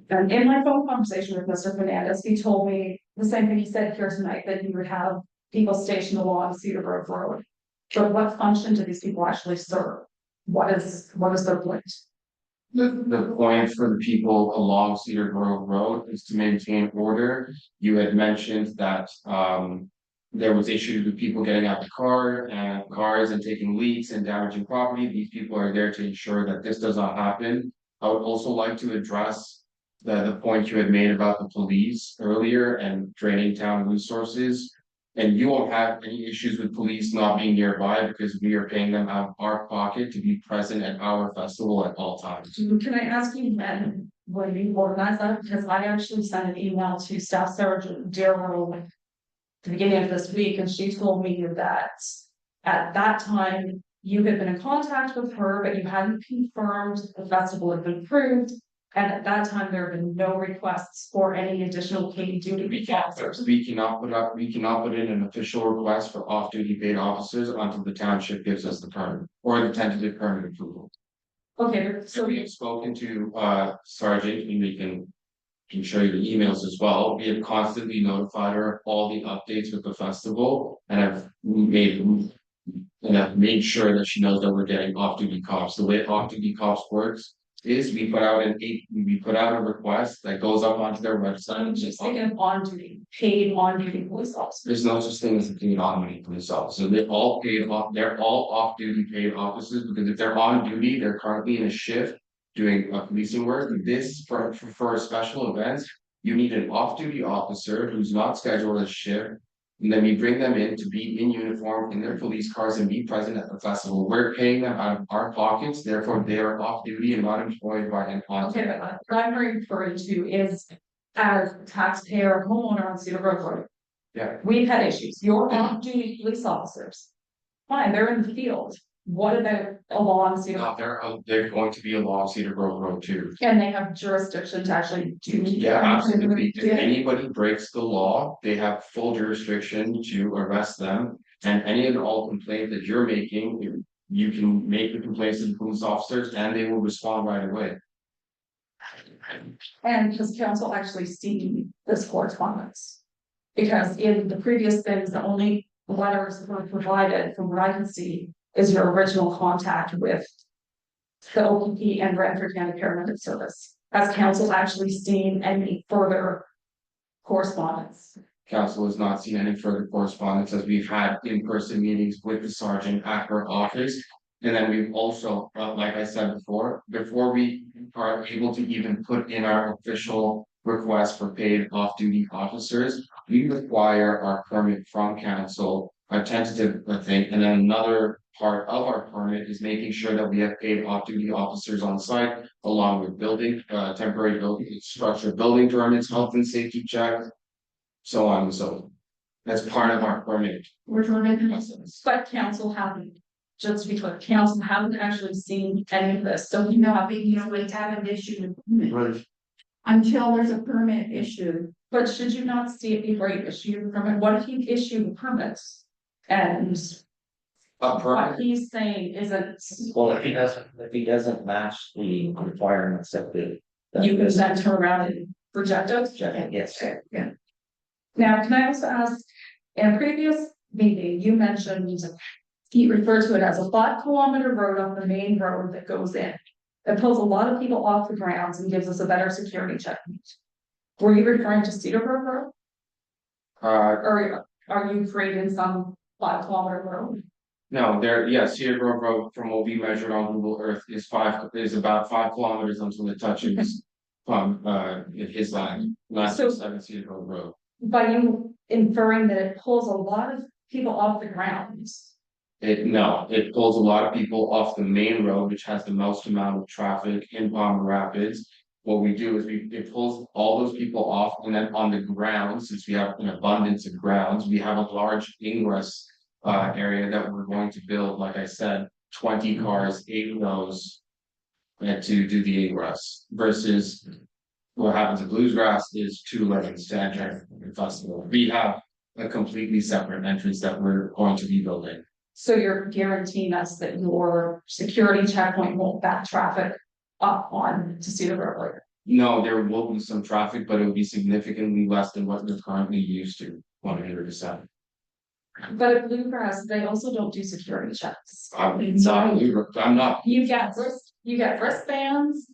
And in my phone conversation with Mr. Fernandez, he told me the same thing he said here tonight, that you would have people stationed along Cedar Grove Road. But what function do these people actually serve? What is their point? The point for the people along Cedar Grove Road is to maintain order. You had mentioned that there was issues with people getting out the cars and taking leaks and damaging property. These people are there to ensure that this does not happen. I would also like to address the point you had made about the police earlier and draining town resources. And you won't have any issues with police not being nearby because we are paying them out of our pocket to be present at our festival at all times. Can I ask you when you organize that? Because I actually sent an email to Staff Sergeant Darrow at the beginning of this week, and she told me that at that time you had been in contact with her, but you hadn't confirmed the festival had been approved. And at that time, there have been no requests for any additional paid duty officers. We cannot put in an official request for off-duty paid officers until the township gives us the permit or the tentative permit approval. Okay, So so we have spoken to Sergeant, and we can show you the emails as well. We have constantly notified her of all the updates with the festival and have made And I've made sure that she knows that we're getting off-duty cops. The way off-duty cops works is we put out a request that goes up onto their website. I'm just thinking of on duty, paid on duty police officers. There's no such thing as a paid on-duty police officer. They're all paid off, they're all off-duty paid officers, because if they're on duty, they're currently in a shift doing policing work. This for special events, you need an off-duty officer who's not scheduled as shift. And then we bring them in to be in uniform in their police cars and be present at the festival. We're paying them out of our pockets, therefore they are off duty and not employed by an on. Okay, but what I'm referring to is as a taxpayer homeowner on Cedar Grove Road. Yeah. We've had issues. Your off-duty police officers. Fine, they're in the field. What about along Cedar? No, they're going to be along Cedar Grove Road too. And they have jurisdiction to actually do. Yeah, absolutely. If Yeah. anybody breaks the law, they have full jurisdiction to arrest them. And any and all complaint that you're making, you can make the complaints to the police officers and they will respond right away. And has council actually seen this correspondence? Because in the previous things, the only letters that were provided from what I can see is your original contact with the OPP and Brantford County Paramedic Service. Has council actually seen any further correspondence? Council has not seen any further correspondence as we've had in-person meetings with the sergeant at her office. And then we've also, like I said before we are able to even put in our official request for paid off-duty officers, we require our permit from council, a tentative thing, and then another part of our permit is making sure that we have paid off-duty officers on site, along with building, temporary building, structure, building permits, health and safety checks, so on and so on. That's part of our permit. We're trying process. But council haven't, just to be clear, council haven't actually seen any of this, so you know, we usually haven't issued a permit Right, until there's a permit issued. but should you not see it before you issue the permit? What if you issue the permits? And A what permit, he's saying isn't, Well, if he doesn't match the requirements of the. you can then turn around and reject it? Yes. Yeah. Now, can I also ask, in a previous meeting, you mentioned, he referred to it as a 5 kilometer road on the main road that goes in. That pulls a lot of people off the grounds and gives us a better security checkpoint. Were you referring to Cedar Grove Road, or are you creating some 5 kilometer road? no, Cedar Grove Road, from what we measured on Google Earth, is about 5 kilometers until it touches. His line, not So- 7 Cedar Grove Road. By you inferring that it pulls a lot of people off the grounds. It pulls a lot of people off the main road, which has the most amount of traffic in Palmer Rapids. What we do is it pulls all those people off, and then on the ground, since we have an abundance of grounds, we have a large ingress. Area that we're going to build, like I said, 20 cars, 8 of those. And to do the ingress versus. What happens at Bluesgrass is 2 lanes to enter the festival. We have a completely separate entrance that we're going to be building. So you're guaranteeing us that your security checkpoint won't back traffic up on to Cedar Grove Road? No, there will be some traffic, but it will be significantly less than what we're currently used to, 100%. But at Bluegrass, they also don't do security checks. I'm not, You get wristbands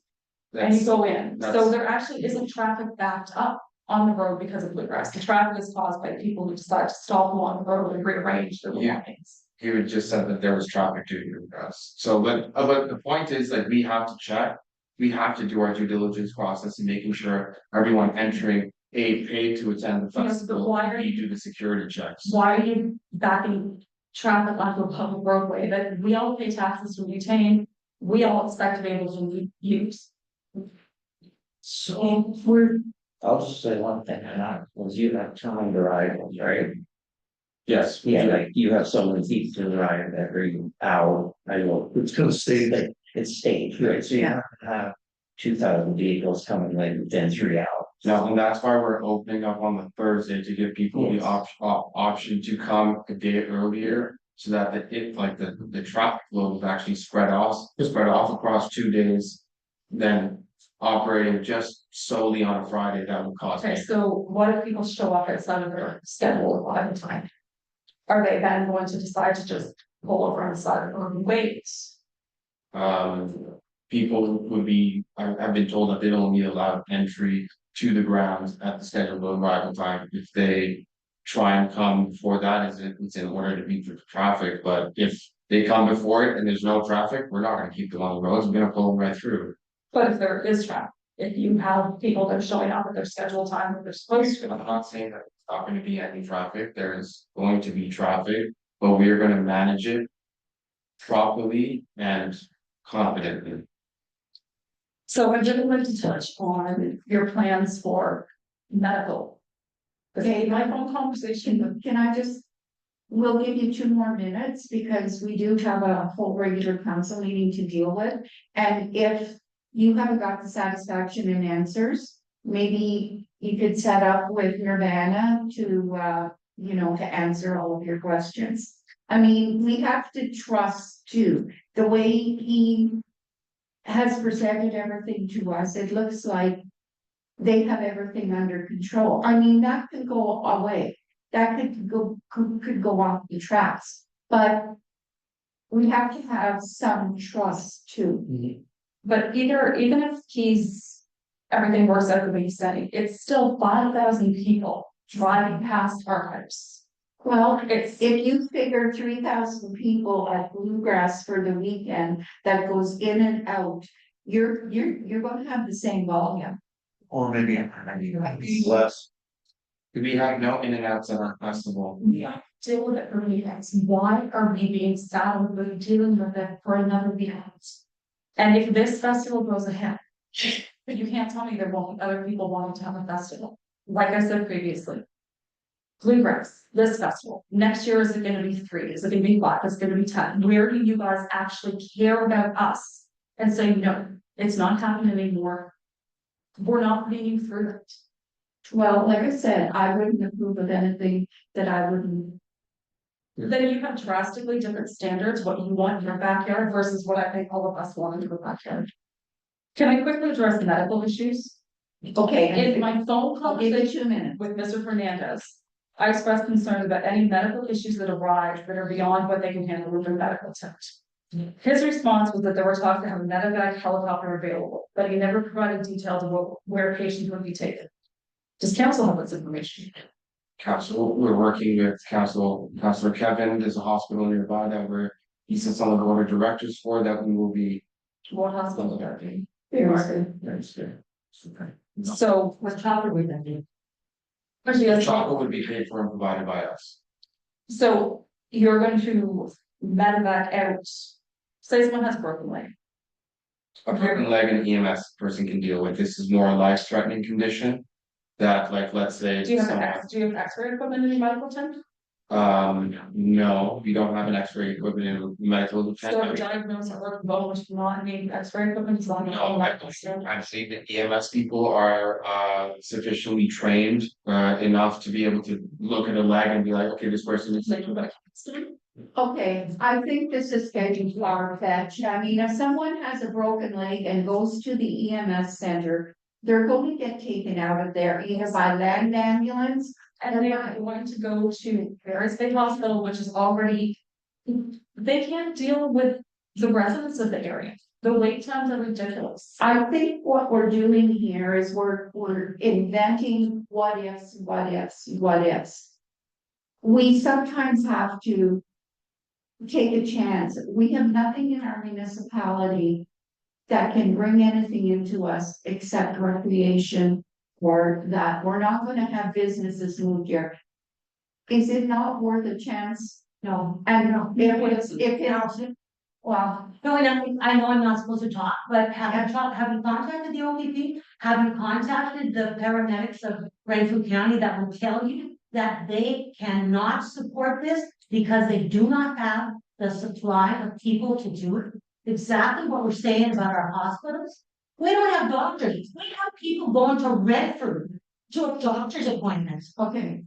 and you that's, go in. So that's- there actually isn't traffic backed up on the road because of Bluegrass. The traffic is caused by the people who decide to stop along the road and rearrange their Yeah. belongings. you had just said that there was traffic due to us. So, but the point is that we have to check. We have to do our due diligence process and making sure everyone entering paid to attend the Yes, but festival. why are We do the security checks. Why are you backing traffic onto a public roadway that we all pay taxes to retain? We all expect to be able to use. So I'll just say one thing, and that was you have timed arrivals, right? Yes. Yeah, like you have so many people to arrive every hour. I know it's gonna stay there. it's staged, right? So you have to have 2,000 vehicles coming like within 3 hours. No, and that's why we're opening up on the Thursday to give people the Yes. option to come a day earlier. So that the traffic flow is actually spread off across 2 days. Then operating just solely on a Friday, that would cost. Okay, so what if people show up outside of their schedule a lot of the time? Are they then going to decide to just pull over on the side or wait. People would be, I've been told that they don't be allowed entry to the grounds at the scheduled arrival time. If they try and come before that, it's in order to beat the traffic, but if they come before it and there's no traffic, we're not gonna keep them on the roads, we're gonna pull them right through. But if there is traffic, if you have people that are showing up at their scheduled time that they're supposed to. I'm not saying that it's not gonna be any traffic, there is going to be traffic, but we are gonna manage it properly and confidently. So I did want to touch on your plans for medical. Okay, my phone conversation, Can I just, we'll give you 2 more minutes because we do have a whole regular council meeting to deal with. And if you haven't got the satisfaction and answers, maybe you could set up with Nirvana to, to answer all of your questions. I mean, we have to trust too, the way he has presented everything to us, it looks like they have everything under control. I mean, that could go away. That could go off the tracks, but we have to have some trust too. but even if everything works out the way he's saying, it's still 5,000 people driving past our house. Well, It's, if you figure 3,000 people at Bluegrass for the weekend that goes in and out, you're gonna have the same volume. Or maybe less. We have no in and outs at our festival. we have to deal with it for weekends. Why are we being saddled with dealing with it for another weekend? And if this festival goes ahead, you can't tell me there won't be other people wanting to have a festival. Like I said previously. Bluegrass, this festival, next year, is it gonna be 3? Is it gonna be 5? Is it gonna be 10? Where do you guys actually care about us? And say, no, it's not happening anymore. We're not putting you through it. Well, like I said, I wouldn't approve of anything that I wouldn't. Then you have drastically different standards, what you want in your backyard versus what I think all of us want in your backyard. Can I quickly address the medical issues? Okay, In my phone I'll give you conversation 2 minutes. with Mr. Fernandez, I expressed concern about any medical issues that arise that are beyond what they can handle with their medical tent. His response was that there were talks to have a medevac helicopter available, but he never provided details of where patients would be taken. Does council have this information? Council, we're working with Councilor Kevin, there's a hospital nearby that he sits on the board of directors for, that we will be. What hospital are they? So what chopper would that be? The chocolate would be paid for and provided by us. So you're going to medevac out, say someone has a broken leg. A broken leg an EMS person can deal with, this is more a life threatening condition. That, like, let's say. Do you have someone- X-ray equipment in your medical tent? No, we don't have an X-ray equipment in medical. So a diagnosis of broken bone, which do not need X-ray equipment, is not. No, I think that EMS people are sufficiently trained enough to be able to look at a leg and be like, okay, this person is. Okay, I think this is getting far fetched. I mean, if someone has a broken leg and goes to the EMS center, they're going to get taken out of there either by land ambulance. And they are going to go to Paris State Hospital, which is already, they can't deal with the residents of the area. The wait times are ridiculous. I think what we're doing here is we're inventing what ifs. We sometimes have to take a chance. We have nothing in our municipality that can bring anything into us except recreation, or that we're not gonna have businesses move here. Is it not worth a chance? No. And if it's, well, No, I know I'm not supposed to talk, but have you contacted the OPP? Have you contacted the paramedics of Renfrew County that will tell you that they cannot support this because they do not have the supply of people to do it? Exactly what we're saying about our hospitals. We don't have doctors. We have people going to Redford to a doctor's appointment. okay.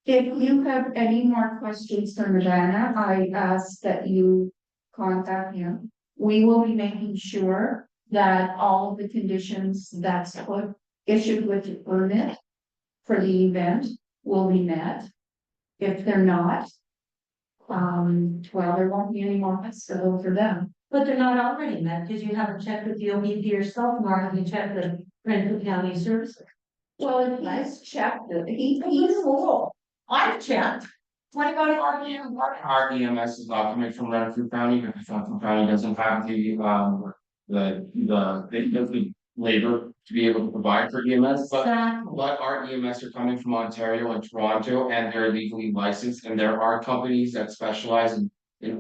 If you have any more questions for Nirvana, I ask that you contact him. We will be making sure that all of the conditions that's issued with the permit for the event will be met. If they're not, Well, there won't be any more hospital for them. But they're not already met, because you haven't checked with the OBP yourself, nor have you checked the Renfrew County Services. Well, he's checked it, he's, I've checked. What about REM? Our EMS is not coming from Renfrew County, because Renfrew County doesn't have the labor to be able to provide for EMS, but. Exactly. But our EMS are coming from Ontario and Toronto, and they're legally licensed, and there are companies that specialize in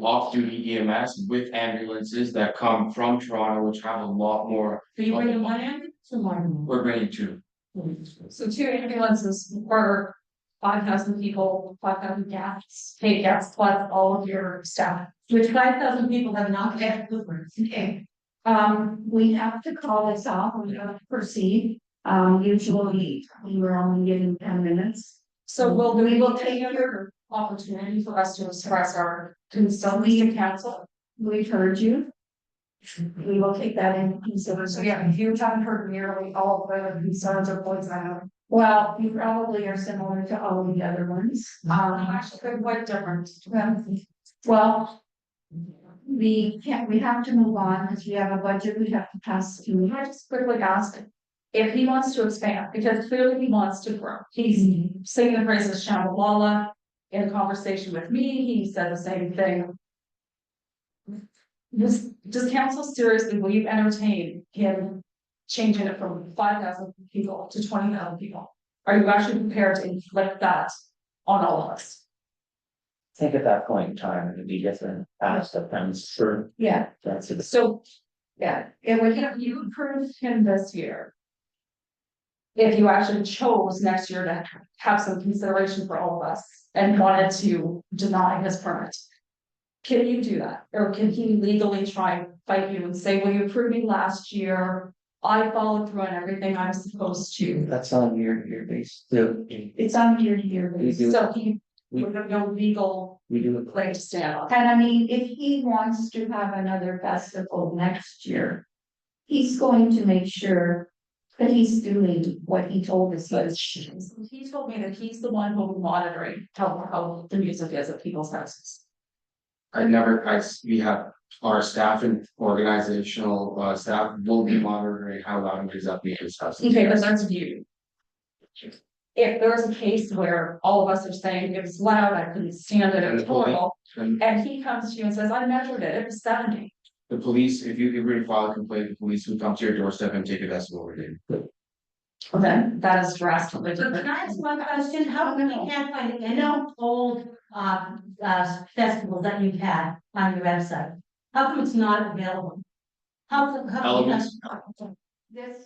off-duty EMS with ambulances that come from Toronto, which have a lot more. So you bring one ambulance or more? We're bringing two. So 2 ambulances for 5,000 people, 5,000 gas, paid gas, plus all of your staff. Which 5,000 people have not had Coopers. okay. We have to call this off, we have to proceed. Usually we were only given 10 minutes. So we will take your opportunity for us to express our concerns to council. We've heard you. We will take that in consideration. So yeah, if you haven't heard nearly all of the concerns or points I have. Well, you probably are similar to all the other ones. Actually, they're quite different. Well, we have to move on because we have a budget we have to pass to. Can I just quickly ask if he wants to expand, because clearly he wants to grow. He's singing the praises of Shambhala. In a conversation with me, he said the same thing. Does council seriously, will you entertain him changing it from 5,000 people to 20,000 people? Are you actually prepared to inflict that on all of us? I think at that point in time, it would be different, as depends for, Yeah, that's it. So, yeah, it would have, you approved him this year. If you actually chose next year to have some consideration for all of us and wanted to deny his permit. Can you do that? Or can he legally try and fight you and say, well, you approved me last year, I followed through on everything I was supposed to. That's on your base, so it's on year basis. So he would have no legal we do it. leg to stand on. And I mean, if he wants to have another festival next year, he's going to make sure that he's doing what he told us he was. He told me that he's the one who will be monitoring how the music is at people's houses. We have our staff and organizational staff will be monitoring how loud it is at the house. Okay, but that's you. If there's a case where all of us are saying it was loud, I couldn't stand it, it was horrible, And and he comes to you and says, I measured it, it was 70. the police, if you were to file a complaint, the police would come to your doorstep and take a decibel reading. Then that is drastically But different. can I ask one question? How come we can't find any old, festivals that you've had on your website? How come it's not available? How come? Elements. This,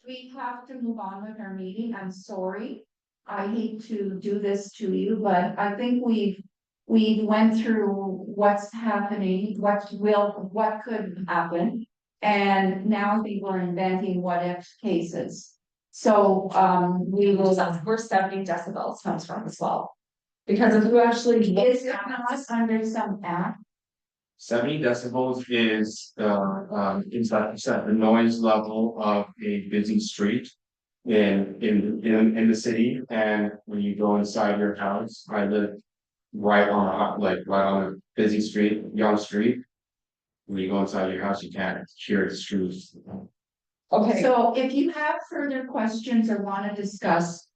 we have to move on with our meeting, I'm sorry. I hate to do this to you, but I think we went through what's happening, what could happen. And now I think we're inventing what if cases. So, we will. Where 70 decibels comes from as well. Because if you actually. Is it not under some act? 70 decibels is the noise level of a busy street in the city. And when you go inside your house, I live right on a busy street, young street. When you go inside your house, you can't hear the streets. Okay, So if you have further questions or want to discuss.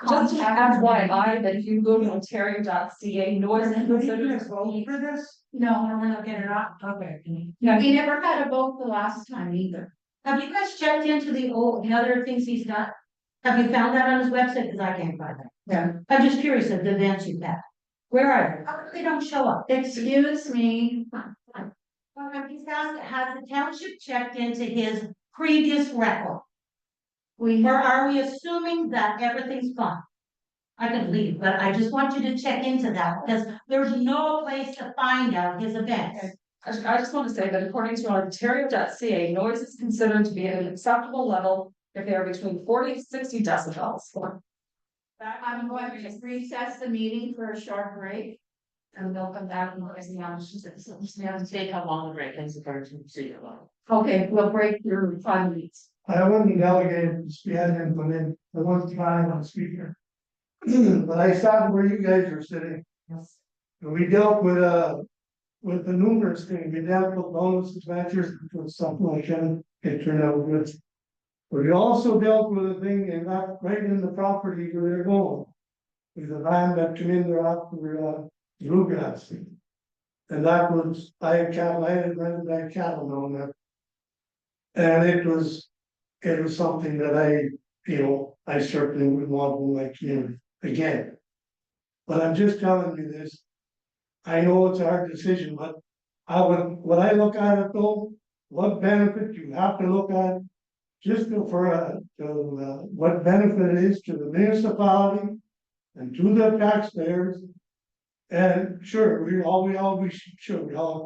just contact me. FYI, that if you go to ontario.ca, noise and consider. For this? No, Or we're not getting it up? Okay. no, he never had a vote the last time either. Have you guys checked into the other things he's done? Have you found that on his website? Because I can't find that. Yeah. I'm just curious of the events you've had. Where are they? How come they don't show up? Excuse me, Well, have you found, has the township checked into his previous record? we Or have, are we assuming that everything's fine? I could leave, but I just want you to check into that, because there's no place to find out his events. I just want to say that according to ontario.ca, noise is considered to be at an acceptable level if they are between 40 to 60 decibels. I'm going to recess the meeting for a short break. And they'll come back and raise the Say how long the break is, according to the city law. Okay, we'll break through 5 minutes. I wasn't delegated, we had him come in, I wasn't trying on speaker. But I stopped where you guys are sitting. And we dealt with the numerous things, we dealt with bonuses, vouchers, and stuff like that, it turned out good. But we also dealt with a thing, and that right in the property where they're going. With the land that came in there after, bluegrass. And that was, I had cattle, I had rented that cattle down there. And it was something that I certainly would want in my community again. But I'm just telling you this. I know it's a hard decision, but when I look at it though, what benefit you have to look at. Just what benefit it is to the municipality and to the taxpayers. And sure, we all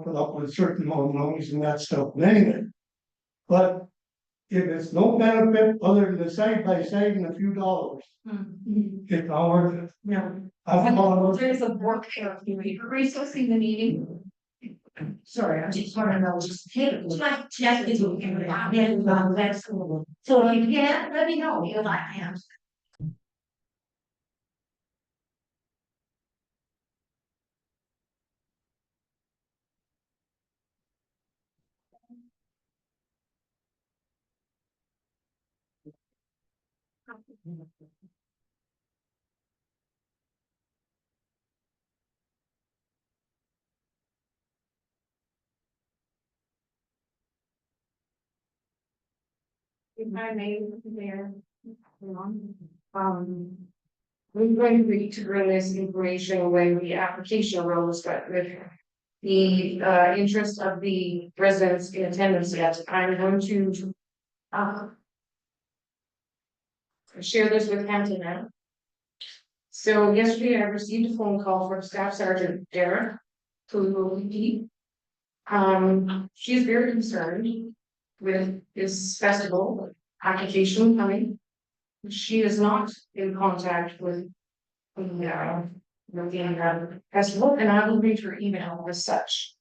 put up with certain amount of noise and that stuff anyway. But if it's no benefit other than the side by side and a few dollars, it's not worth it. No. I've followed- There's a work there, if you read. Recessing the meeting. Sorry, I just want to know, just take it, like, check it, you can, that's cool. So if you can, let me know, you like, him. If I may, Mayor. We're going to need to bring this information when the application arose, but with the interest of the residents in attendance yet, I'm going to share this with Hampton now. So yesterday I received a phone call from Staff Sergeant Derek, who will be. She's very concerned with this festival application coming. She is not in contact with the festival, and I will read her email as such.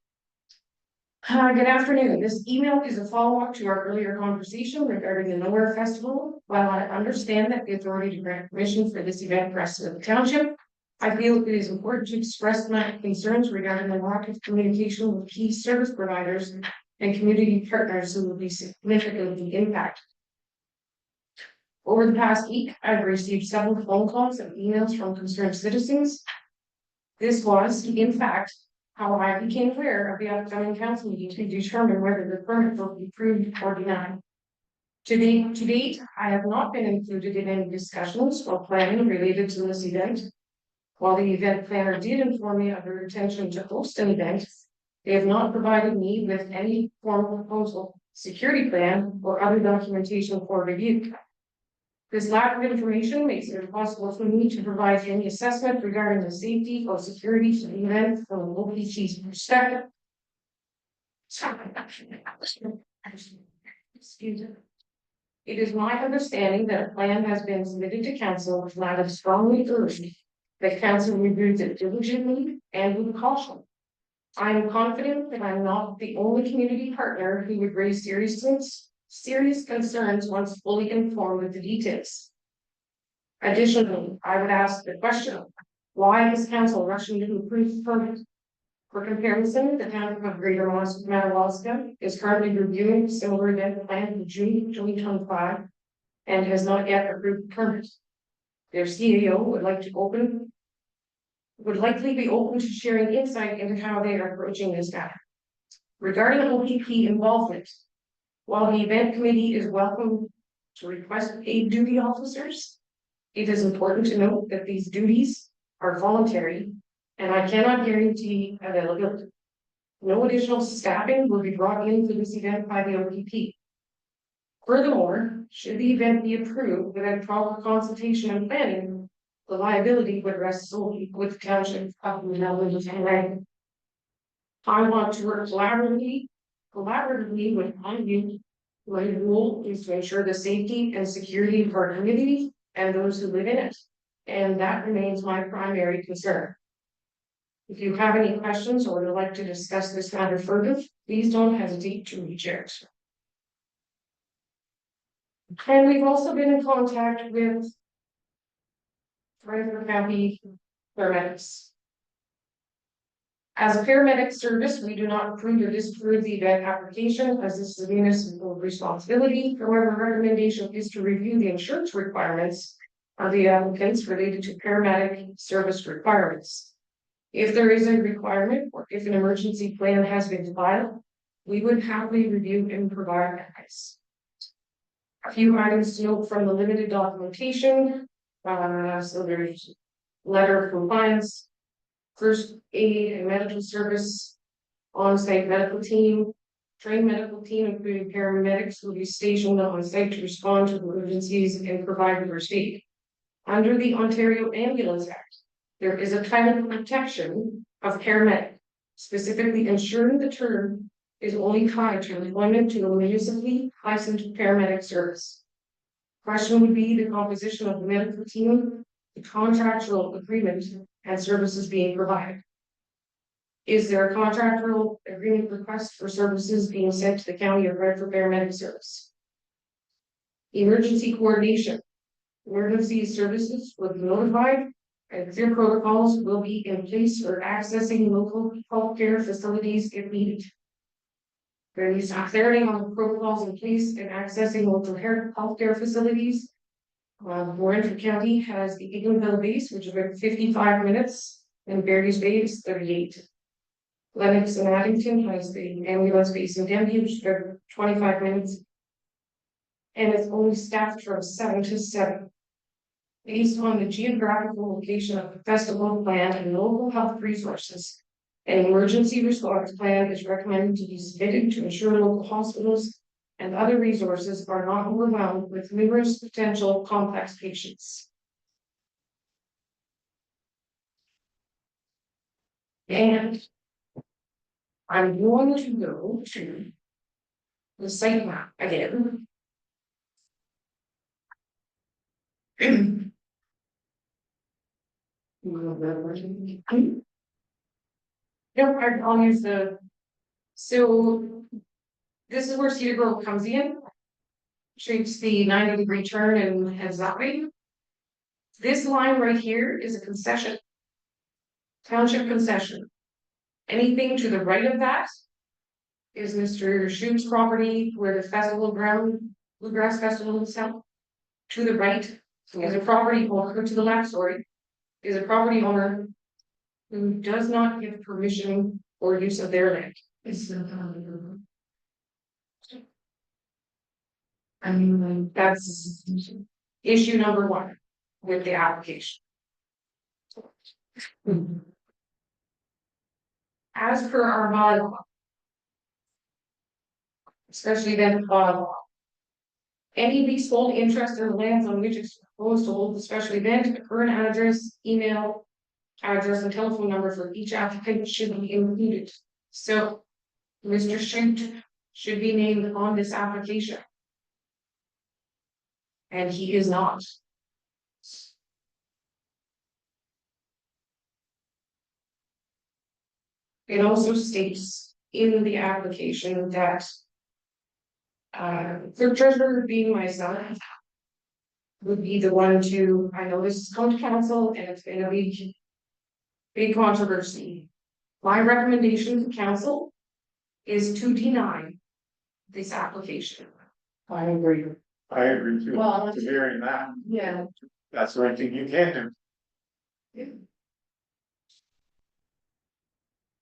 Good afternoon. This email is a follow-up to our earlier conversation regarding the Nowhere Festival. While I understand that the authority to grant permission for this event rests with the township, I feel it is important to express my concerns regarding the lack of communication with key service providers and community partners who will be significantly impacted. Over the past week, I've received several phone calls and emails from concerned citizens. This was, in fact, how I became aware of the upcoming council meeting to determine whether the permit will be approved or denied. To date, I have not been included in any discussions or planning related to this event. While the event planner did inform me of their intention to host an event, they have not provided me with any formal proposal, security plan, or other documentation for review. This lack of information makes it impossible for me to provide any assessment regarding the safety or security of the event from an OPT's perspective. Excuse me. It is my understanding that a plan has been submitted to council, which I have strongly urged that council reviews it diligently and with caution. I am confident that I'm not the only community partner who would raise serious concerns once fully informed with the details. Additionally, I would ask the question, why is council rushing to approve the permit? For comparison, the town of Greater Madawaska is currently reviewing similar event plan in June 2025 and has not yet approved the permit. Their CEO would likely be open to sharing insight into how they are approaching this matter. Regarding OPP involvement, while the event committee is welcome to request paid duty officers, it is important to note that these duties are voluntary and I cannot guarantee availability. No additional staffing will be brought into this event by the OPP. Furthermore, should the event be approved without proper consultation and planning, the liability would rest solely with the township of Melville. I want to work collaboratively with all of you. My role is to ensure the safety and security of our community and those who live in it, and that remains my primary concern. If you have any questions or would like to discuss this matter further, please don't hesitate to reach out. And we've also been in contact with Fraser County paramedics. As a paramedic service, we do not approve or disapprove the event application as this is a municipal responsibility. However, our recommendation is to review the insurance requirements of the applicants related to paramedic service requirements. If there is a requirement or if an emergency plan has been filed, we would happily review and provide advice. A few items to note from the limited documentation. So there's letter of compliance, first aid and medical service, on-site medical team, trained medical team, including paramedics, will be stationed on site to respond to emergencies and provide first aid. Under the Ontario Ambulance Act, there is a title of protection of paramedic, specifically ensuring the term is only tied to employment to a municipally licensed paramedic service. Question would be the composition of the medical team, the contractual agreement, and services being provided. Is there a contractual agreement request for services being sent to the County of Redford paramedic service? Emergency coordination. Emergency services will be notified and clear protocols will be in place for accessing local healthcare facilities if needed. There needs to be clarity on the protocols in place and accessing local healthcare facilities. Warren County has the Eganville base, which is about 55 minutes, and Berries Bay is 38. Lennox and Addington has the ambulance base in Denby, which is about 25 minutes. And it's only staffed from 7 to 7. Based on the geographical location of the festival plan and local health resources, an emergency response plan is recommended to be submitted to ensure local hospitals and other resources are not overwhelmed with numerous potential complex patients. And I'm going to go to the site map again. Yep, I'll use the, so this is where Cedar Grove comes in. Shapes the 90-degree turn and heads that way. This line right here is a concession. Township concession. Anything to the right of that is Mr. Shute's property where the festival ground, Bluegrass Festival is held. To the right is a property owner, to the left, sorry, is a property owner who does not give permission or use of their land. I mean, that's issue number 1 with the application. As per our bylaw, especially then bylaw, any leasehold interest in the lands on which it's proposed to hold the special event, a current address, email, address, and telephone number for each applicant should be included. So, Mr. Shute should be named on this application. And he is not. It also states in the application that the treasurer being myself would be the one to, I know this is come to council and it's been a big controversy. My recommendation to council is to deny this application. I agree. I agree too. Well, To hearing that, Yeah, that's the right thing you can do.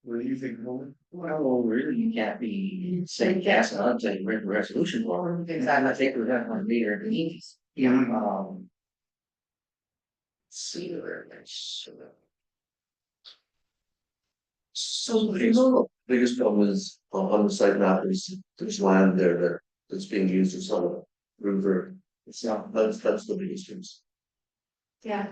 What do you think, Nolan? Well, really, you can't be saying yes until you written resolution for it, because I think we're gonna want to be here at the meetings. See where it's. So the biggest problem is on the site map is there's land there that's being used as some river. It's not, that's the biggest piece. Yeah.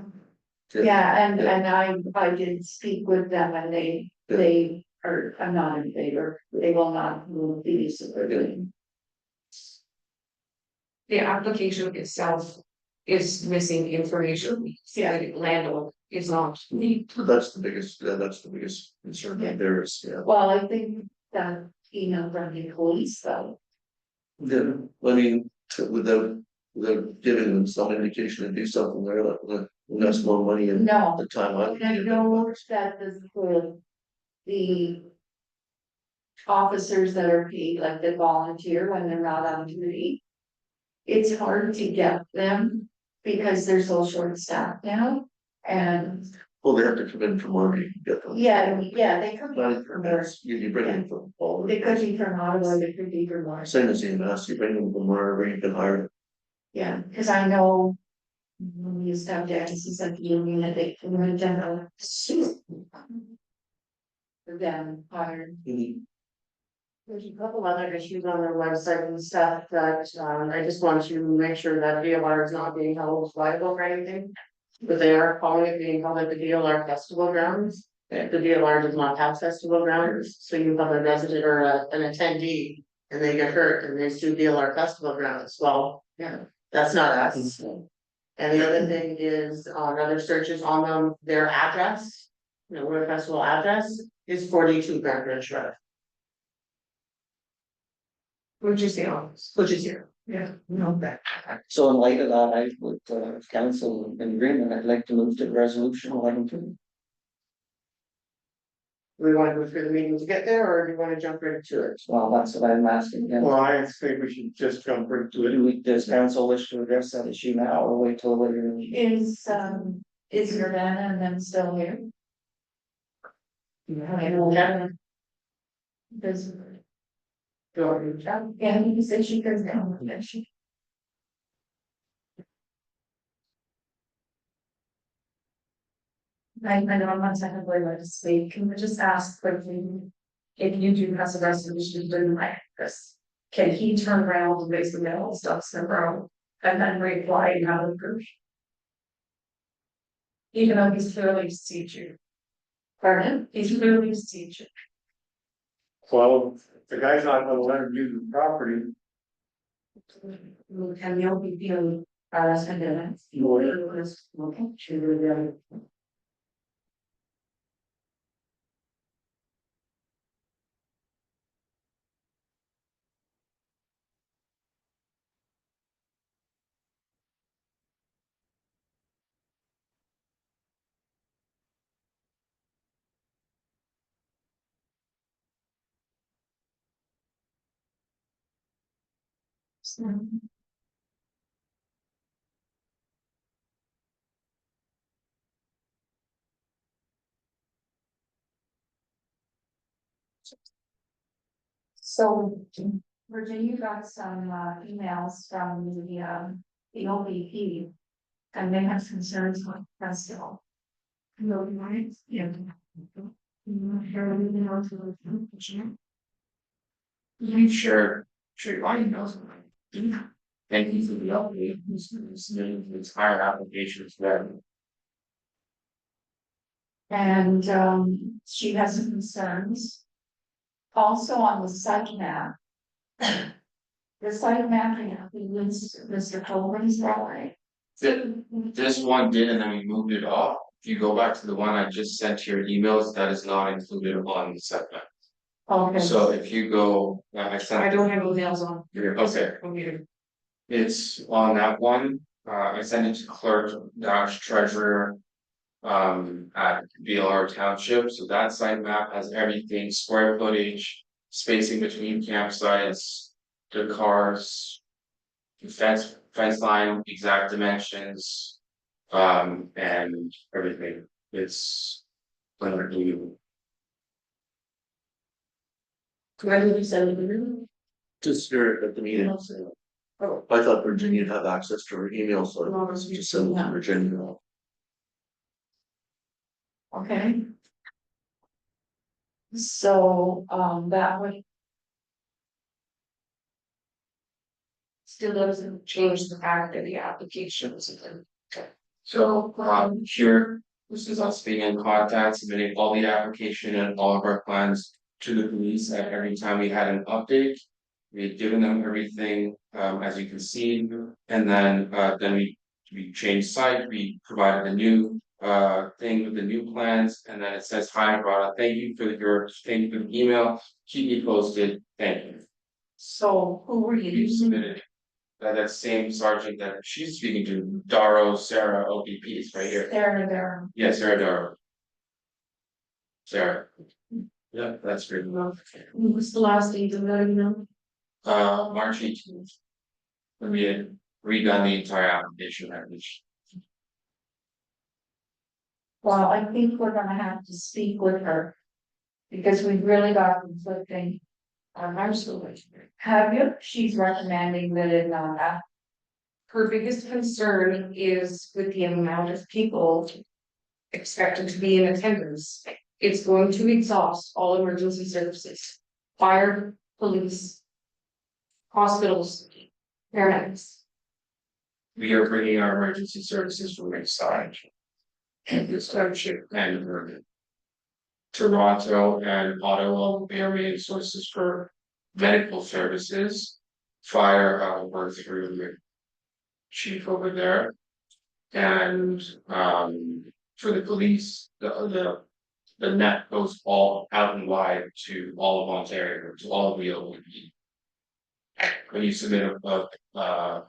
Yeah, and I did speak with them and they are, I'm not in favor, they will not move these. The application itself is missing information. Yeah. The landlord is not. That's the biggest concern Yeah. there is, yeah. Well, I think that, from the police though. Yeah, I mean, without giving them some indication to do something there, like, invest more money in No, the time. I know that the the officers that are paid, like they volunteer when they're not on duty. It's hard to get them because they're so short staffed now. And Well, they have to come in from work, you can get them. yeah, they could But be from work. you bring them from all. They could be from Ottawa, they could be from Marsh. Same as EMS, you bring them from wherever you can hire them. Yeah, cause I know. When we used to have dances at the union, that they can run down. For them hired. There's a couple other issues on their website and stuff that, I just want to make sure that DLR is not being held liable or anything. But they are calling it being held at the DLR festival grounds. The DLR does not have festival grounds, so you have a resident or an attendee. And they get hurt and they sue DLR festival grounds, well, yeah, that's not us. And the other thing is, other searches on them, their address, where festival address is 42 Grand Ridge Road. Which is here, yeah, no, that. So in light of that, I would, council in agreement, I'd like to move to resolution 11.2. Do we want to go through the meeting to get there, or do you want to jump right to it? Well, that's what I'm asking. Yeah. Well, I think we should just jump right to it. Does council wish to address that issue now or wait till later? Is Urbana and them still here? Yeah. Does. Yeah, you said she goes down, does she? I know I'm not technically allowed to speak, can we just ask quickly? If you do have a resolution doing like this, can he turn around and basically get all stuff in a row and then reply and have it approved? Even though he's clearly deceived you. Pardon? He's clearly deceived you. Well, the guy's not gonna let him use the property. And you'll be feeling, that's gonna do it. Okay. So Virginia got some emails from the OVP. And they have concerns with festival. No, right? Yeah. Sure, I know. Thank you for the update, submitting the entire application to them. And she has some concerns. Also on the site map. The site map, lists Mr. Colburn's right. This one did, and then we moved it off. If you go back to the one I just sent to your emails, that is not included on the setback. Okay. So if you go, I sent. I don't have emails on. Okay, it's on that one. I sent it to clerk dash treasurer. At BLR Township, so that site map has everything, square footage, spacing between campsites, the cars. The fence line, exact dimensions, and everything, it's. Unbelievable. When you send it to me? Just here at the meeting. I thought Virginia had access to her email, so I just send it to Virginia. Okay. So that would. Still doesn't change the fact that the applications. So, here, this is us being in contact, submitting all the application and all of our plans to the police at every time we had an update. We've given them everything, as you can see, and then we changed site, we provided a new thing with the new plans, and then it says, hi, Rada, thank you for the email, keep me posted, thank you. So who were you You using? submitted that same sergeant that she's speaking to, Daro Sarah OPP is right here. There. Yes, Sarah Daro. Sarah. Yeah, that's good enough. What's the last date of that, you know? March 18th. We had redone the entire application package. Well, I think we're gonna have to speak with her. Because we've really got conflicting. Absolutely. Have you? She's recommending that it not happen. Her biggest concern is with the amount of people expected to be in attendance. It's going to exhaust all emergency services, fire, police, hospitals, paramedics. We are bringing our emergency services from Lakeside. And this township and Toronto and Ottawa will be our main sources for medical services. Fire, work through the chief over there. And for the police, the net goes all out and wide to all of Ontario, to all of the OPP. When you submit a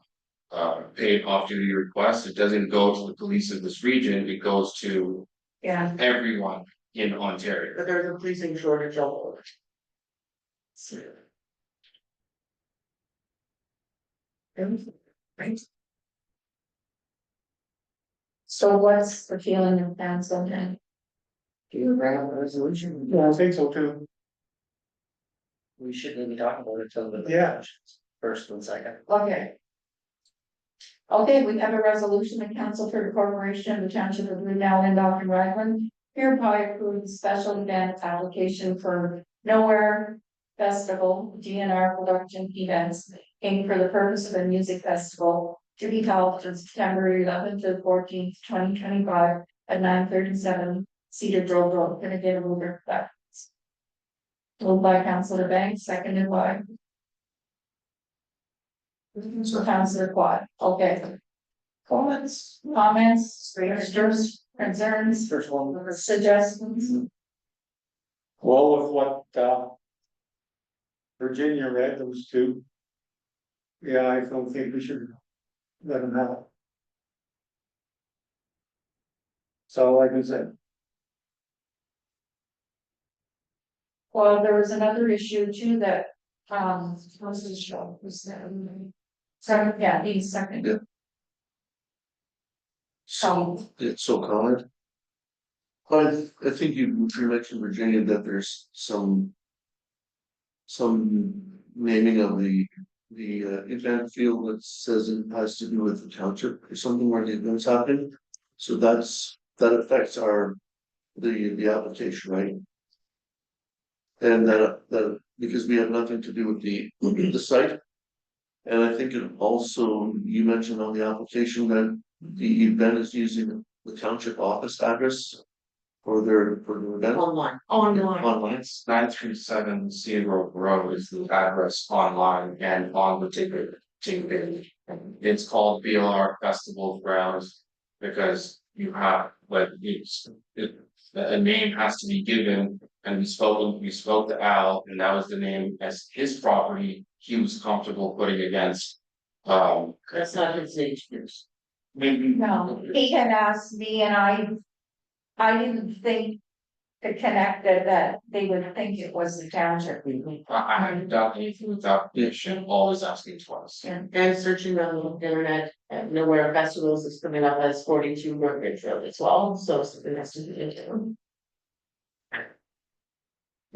paid off-duty request, it doesn't go to the police of this region, it goes to Yeah. everyone in Ontario. But there's a policing shortage all over. Right. So what's the feeling of council then? Do you bring up a resolution? Yeah, I think so too. We shouldn't be talking about it till the. Yeah. First and second. Okay. Okay, we have a resolution, the council for the corporation of the township of Rudall and Dawson Raglan hereby approves special event application for Nowhere Festival GNR Production Events Inc. for the purpose of a music festival to be held on September 11th to 14th, 2025 at 9:37 Cedar Grove Road. Can I get a mover for that? Moved by Councillor Banks, seconded by Councillor Quad. Okay. Comments, suggestions, concerns, First one. suggestions? Well, with what, Virginia read, those two. Yeah, I don't think we should let them have it. So like I said, Well, there was another issue too that, was that? Second, yeah, he's second. Yeah. So, So Colin. I think you mentioned Virginia that there's some. Some naming of the event field that says it has to do with the township or something where the events happen. So that affects the application, right? And that because we have nothing to do with the site. And I think it also, you mentioned on the application that the event is using the township office address for their event. Online. Online. It's 937 Cedar Grove Road is the address online and on the ticket. It's called BLR Festival Grounds because you have, a name has to be given. And we spoke to Al, and that was the name as his property, he was comfortable putting against. That's not his age. Maybe. no, he had asked me and I didn't think to connect it that they would think it was the township. I haven't done anything without permission, always asking twice. And searching on the internet, Nowhere Festivals is coming up as 42 Brookridge Road as well, so something has to be into.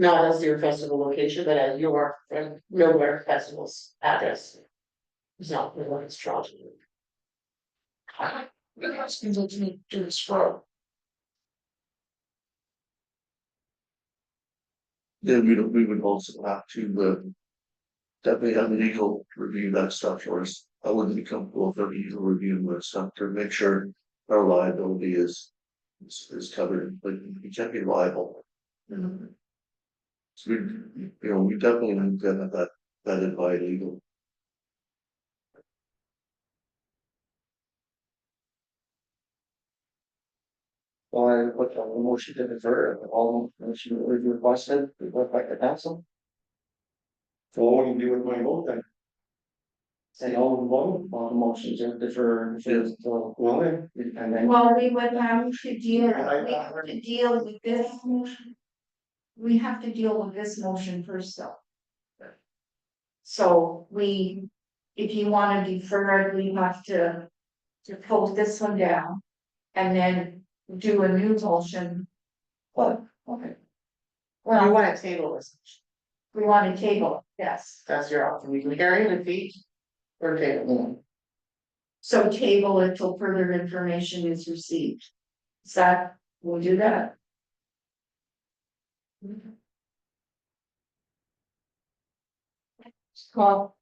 Not as your festival location, but as your Nowhere Festivals address. It's not the one it's Toronto. It has to do this for. Then we would also have to definitely have legal review that stuff for us. I wouldn't be comfortable with legal reviewing that stuff to make sure our liability is covered, but we can't be liable. So we definitely need to have that vetted by legal. Well, I put a motion to defer, all motion requested, we go back to council. so what do you do with my vote then? Say all vote, all the motions to defer, so, Well, and then. Well, we would have to deal with this. we have to deal with this motion first though. So if you wanna defer it, we have to close this one down. And then do a new motion. What? Okay. You Well, wanna table this, we wanna table, it, yes. that's your option, we can carry the feet. Or table. So table it till further information is received. Is that, we'll do that? Well.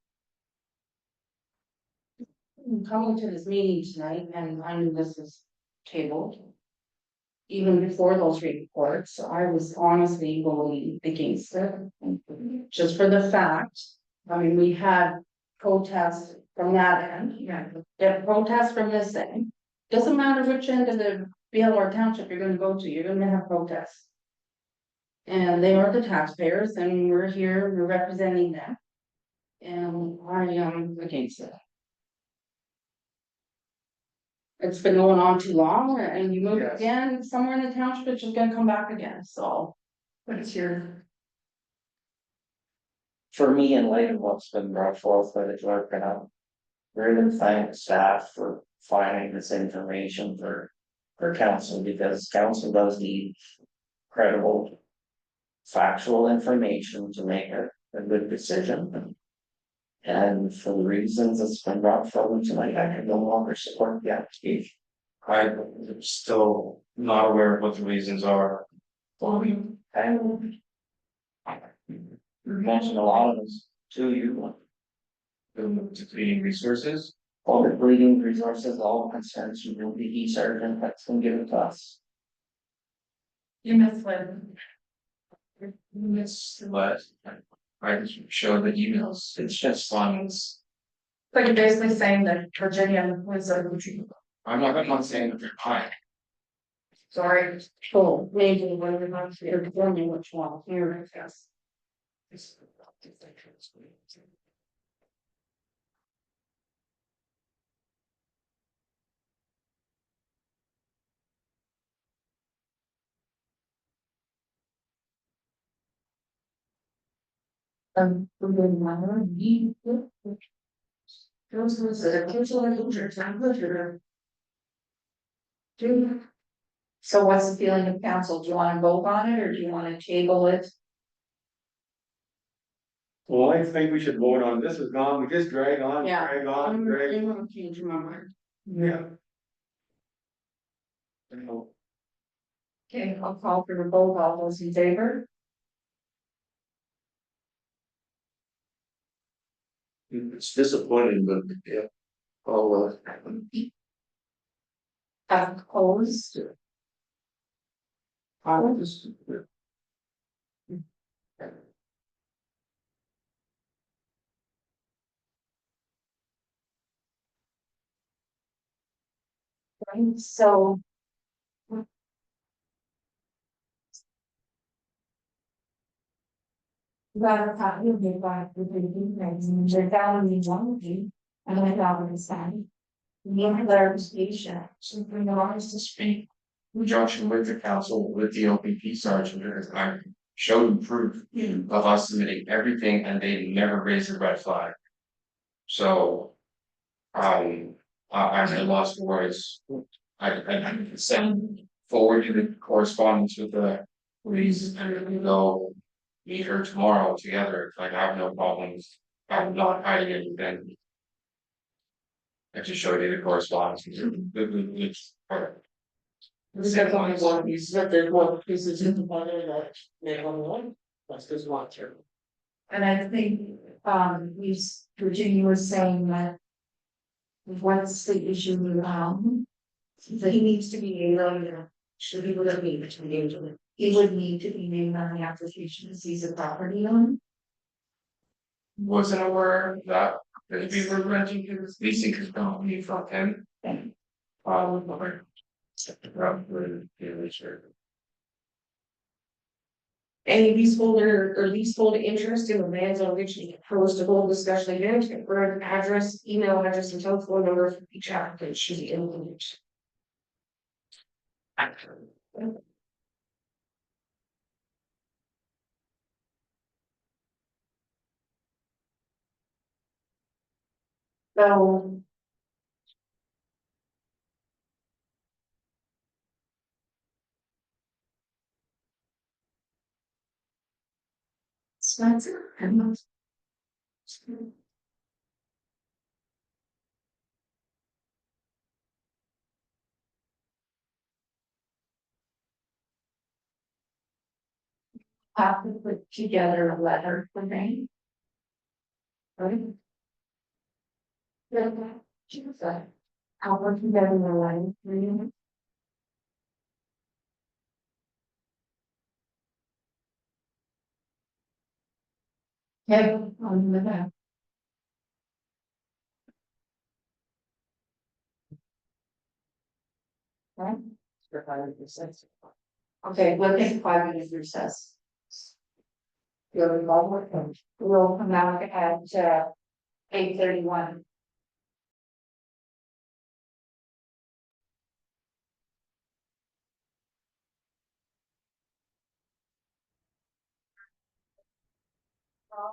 Coming to this meeting tonight, and I knew this is tabled. Even before those reports, I was honestly voting against it. Just for the fact, I mean, we had protests from that end. Yeah. If protests from this end, doesn't matter which end of the BLR township you're gonna go to, you're gonna have protests. And they are the taxpayers, and we're here, we're representing them. And I am against it. It's been going on too long, and you move it Yes. again, somewhere in the township, it's just gonna come back again, so. What's your, For me, in light of what's been brought forth by the clerk, and I really thank staff for finding this information for council, because council does need credible, factual information to make a good decision. And for the reasons that's been brought forward tonight, I can no longer support the application. I'm still not aware of what the reasons are. You mentioned a lot of this to you. Depleting resources. All the bleeding resources, all concerns from the DE sergeant that's been given to us. You misled. It's what I showed the emails, it's just funds. So you're basically saying that Virginia was a. I'm not saying that they're high. Sorry, so maybe when we're not here, tell me which one, here, I guess. those was a So what's the feeling of council? Do you wanna vote on it or do you wanna table it? Well, I think we should vote on, this is gone, we just drag on, Yeah. drag on, drag. I'm gonna change my mind. Yeah. Okay, I'll call for the vote. All those in favor? It's disappointing, but yeah. I'll Opposed? Right, so. Got a copy of the rights and they're down in one thing, and I thought it was fine. Need clarification, So bring the lines to speak. Conjunction with the council, with the OPP sergeant, because I showed proof of us submitting everything and they never raised a red flag. So. I'm at lost for words. I send forward the correspondence with the police and we go meet her tomorrow together, like I have no problems. I'm not hiding anything. I just showed you the correspondence. It's There's only one piece, but there's one piece of information that they don't want, that's just want to. and I think, Virginia was saying that. What's the issue now? That he needs to be able to, should be able to be engaged with. He would need to be named on the application to seize a property on. wasn't aware of that, that we were renting his leasing his company from him. Any leaseholder or leaseholder interest in the lands on which the proposed to hold discussion again, for an address, email address, and telephone number for each applicant should be included. So. Spencer. Have to put together a letter for me. Right? Yeah, she was like, I'll put together a letter for you. Okay, on the back. Right? For 5%. Okay, we'll take 5 minutes recess. We'll come out at 8:31.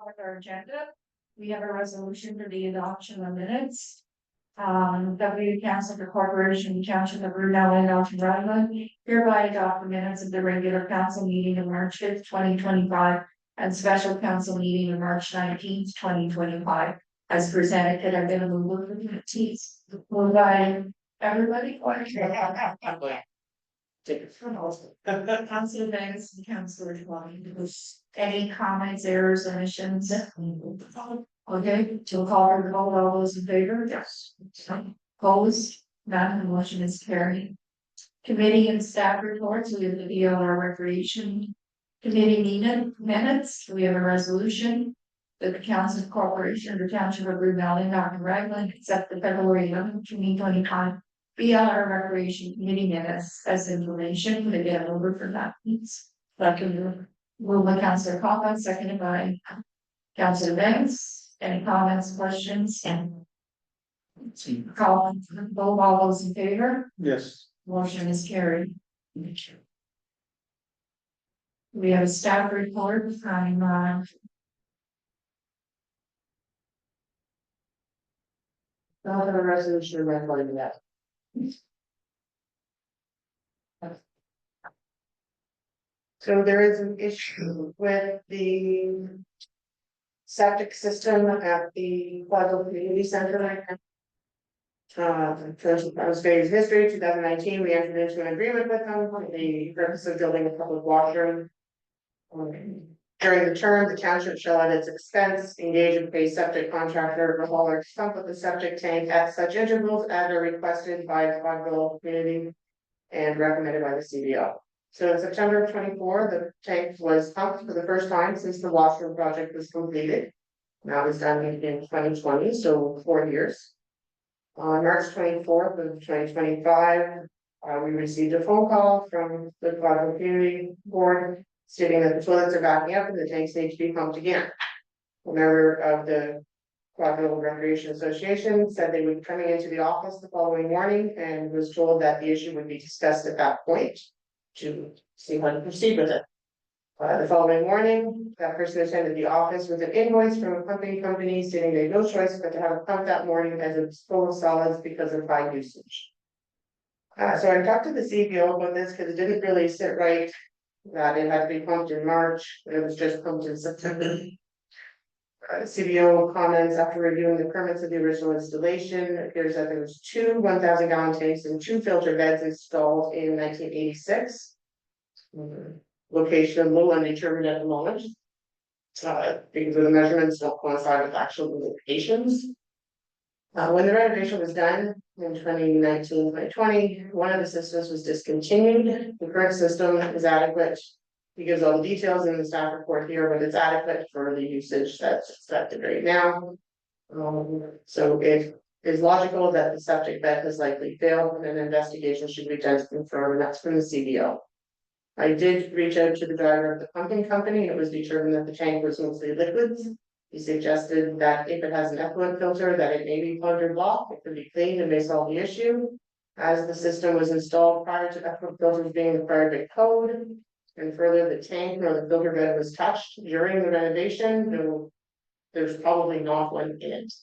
With our agenda, we have a resolution for the adoption of minutes. W Council for Corporation Township of Brunel and Elton Rutland hereby adopt the minutes of the regular council meeting of March 5th, 2025, and special council meeting of March 19th, 2025, as presented. Could I get a move for the minutes? Moved by everybody. Councilor Banks and Councilor Twine. Any comments, errors, omissions? Okay, to call for the vote, all those in favor? Yes. Opposed? None, the motion is carried. Committee and staff reports, we have the VLR Recreation Committee minutes, we have a resolution. That the Council Corporation of the Township of Green Valley, Mountain Raglan, accept the February 11th, 2025 VLR Recreation Committee minutes as information. Could I get over for that, please? Second, moved by Councilor Coffin, seconded by Councilor Banks. Any comments, questions? Call, vote, all those in favor? Yes. Motion is carried. We have a staff report from, Not a resolution read by that. So there is an issue with the septic system at the Quadville Community Center. First phase history, 2019, we entered into an agreement with them for the purpose of building a public washroom. During the term, the township shall at its expense engage and pay septic contractor to haul or sump of the septic tank at such intervals as are requested by the Quadville community and recommended by the CBO. So in September of 24, the tank was pumped for the first time since the washroom project was completed. That was done in 2020, so 4 years. On March 24th of 2025, we received a phone call from the Quadville Community Board stating that the toilets are backing up and the tanks need to be pumped again. A member of the Quadville Recreation Association said they would be coming into the office the following morning and was told that the issue would be discussed at that point to see how to proceed with it. The following morning, that person attended the office with an invoice from a pumping company stating they had no choice but to have it pumped that morning as it was full of solids because of high usage. So I talked to the CBO about this because it didn't really sit right that it had to be pumped in March, but it was just pumped in September. CBO comments after reviewing the permits of the original installation, it appears that there was 2 1,000 gallon tanks and 2 filter beds installed in 1986. Location a little undetermined at the moment. Because of the measurements don't coincide with actual locations. When the renovation was done in 2019-2020, one of the systems was discontinued. The current system is adequate. He gives all the details in the staff report here, but it's adequate for the usage that's expected right now. So it is logical that the septic bed has likely failed and an investigation should be done to confirm, and that's from the CBO. I did reach out to the driver of the pumping company, and it was determined that the tank was mostly liquids. He suggested that if it has an effluent filter, that it may be plugged or blocked, it could be cleaned and may solve the issue. As the system was installed prior to effluent filters being required by code, and further the tank nor the filter bed was touched during the renovation, there's probably not one in it.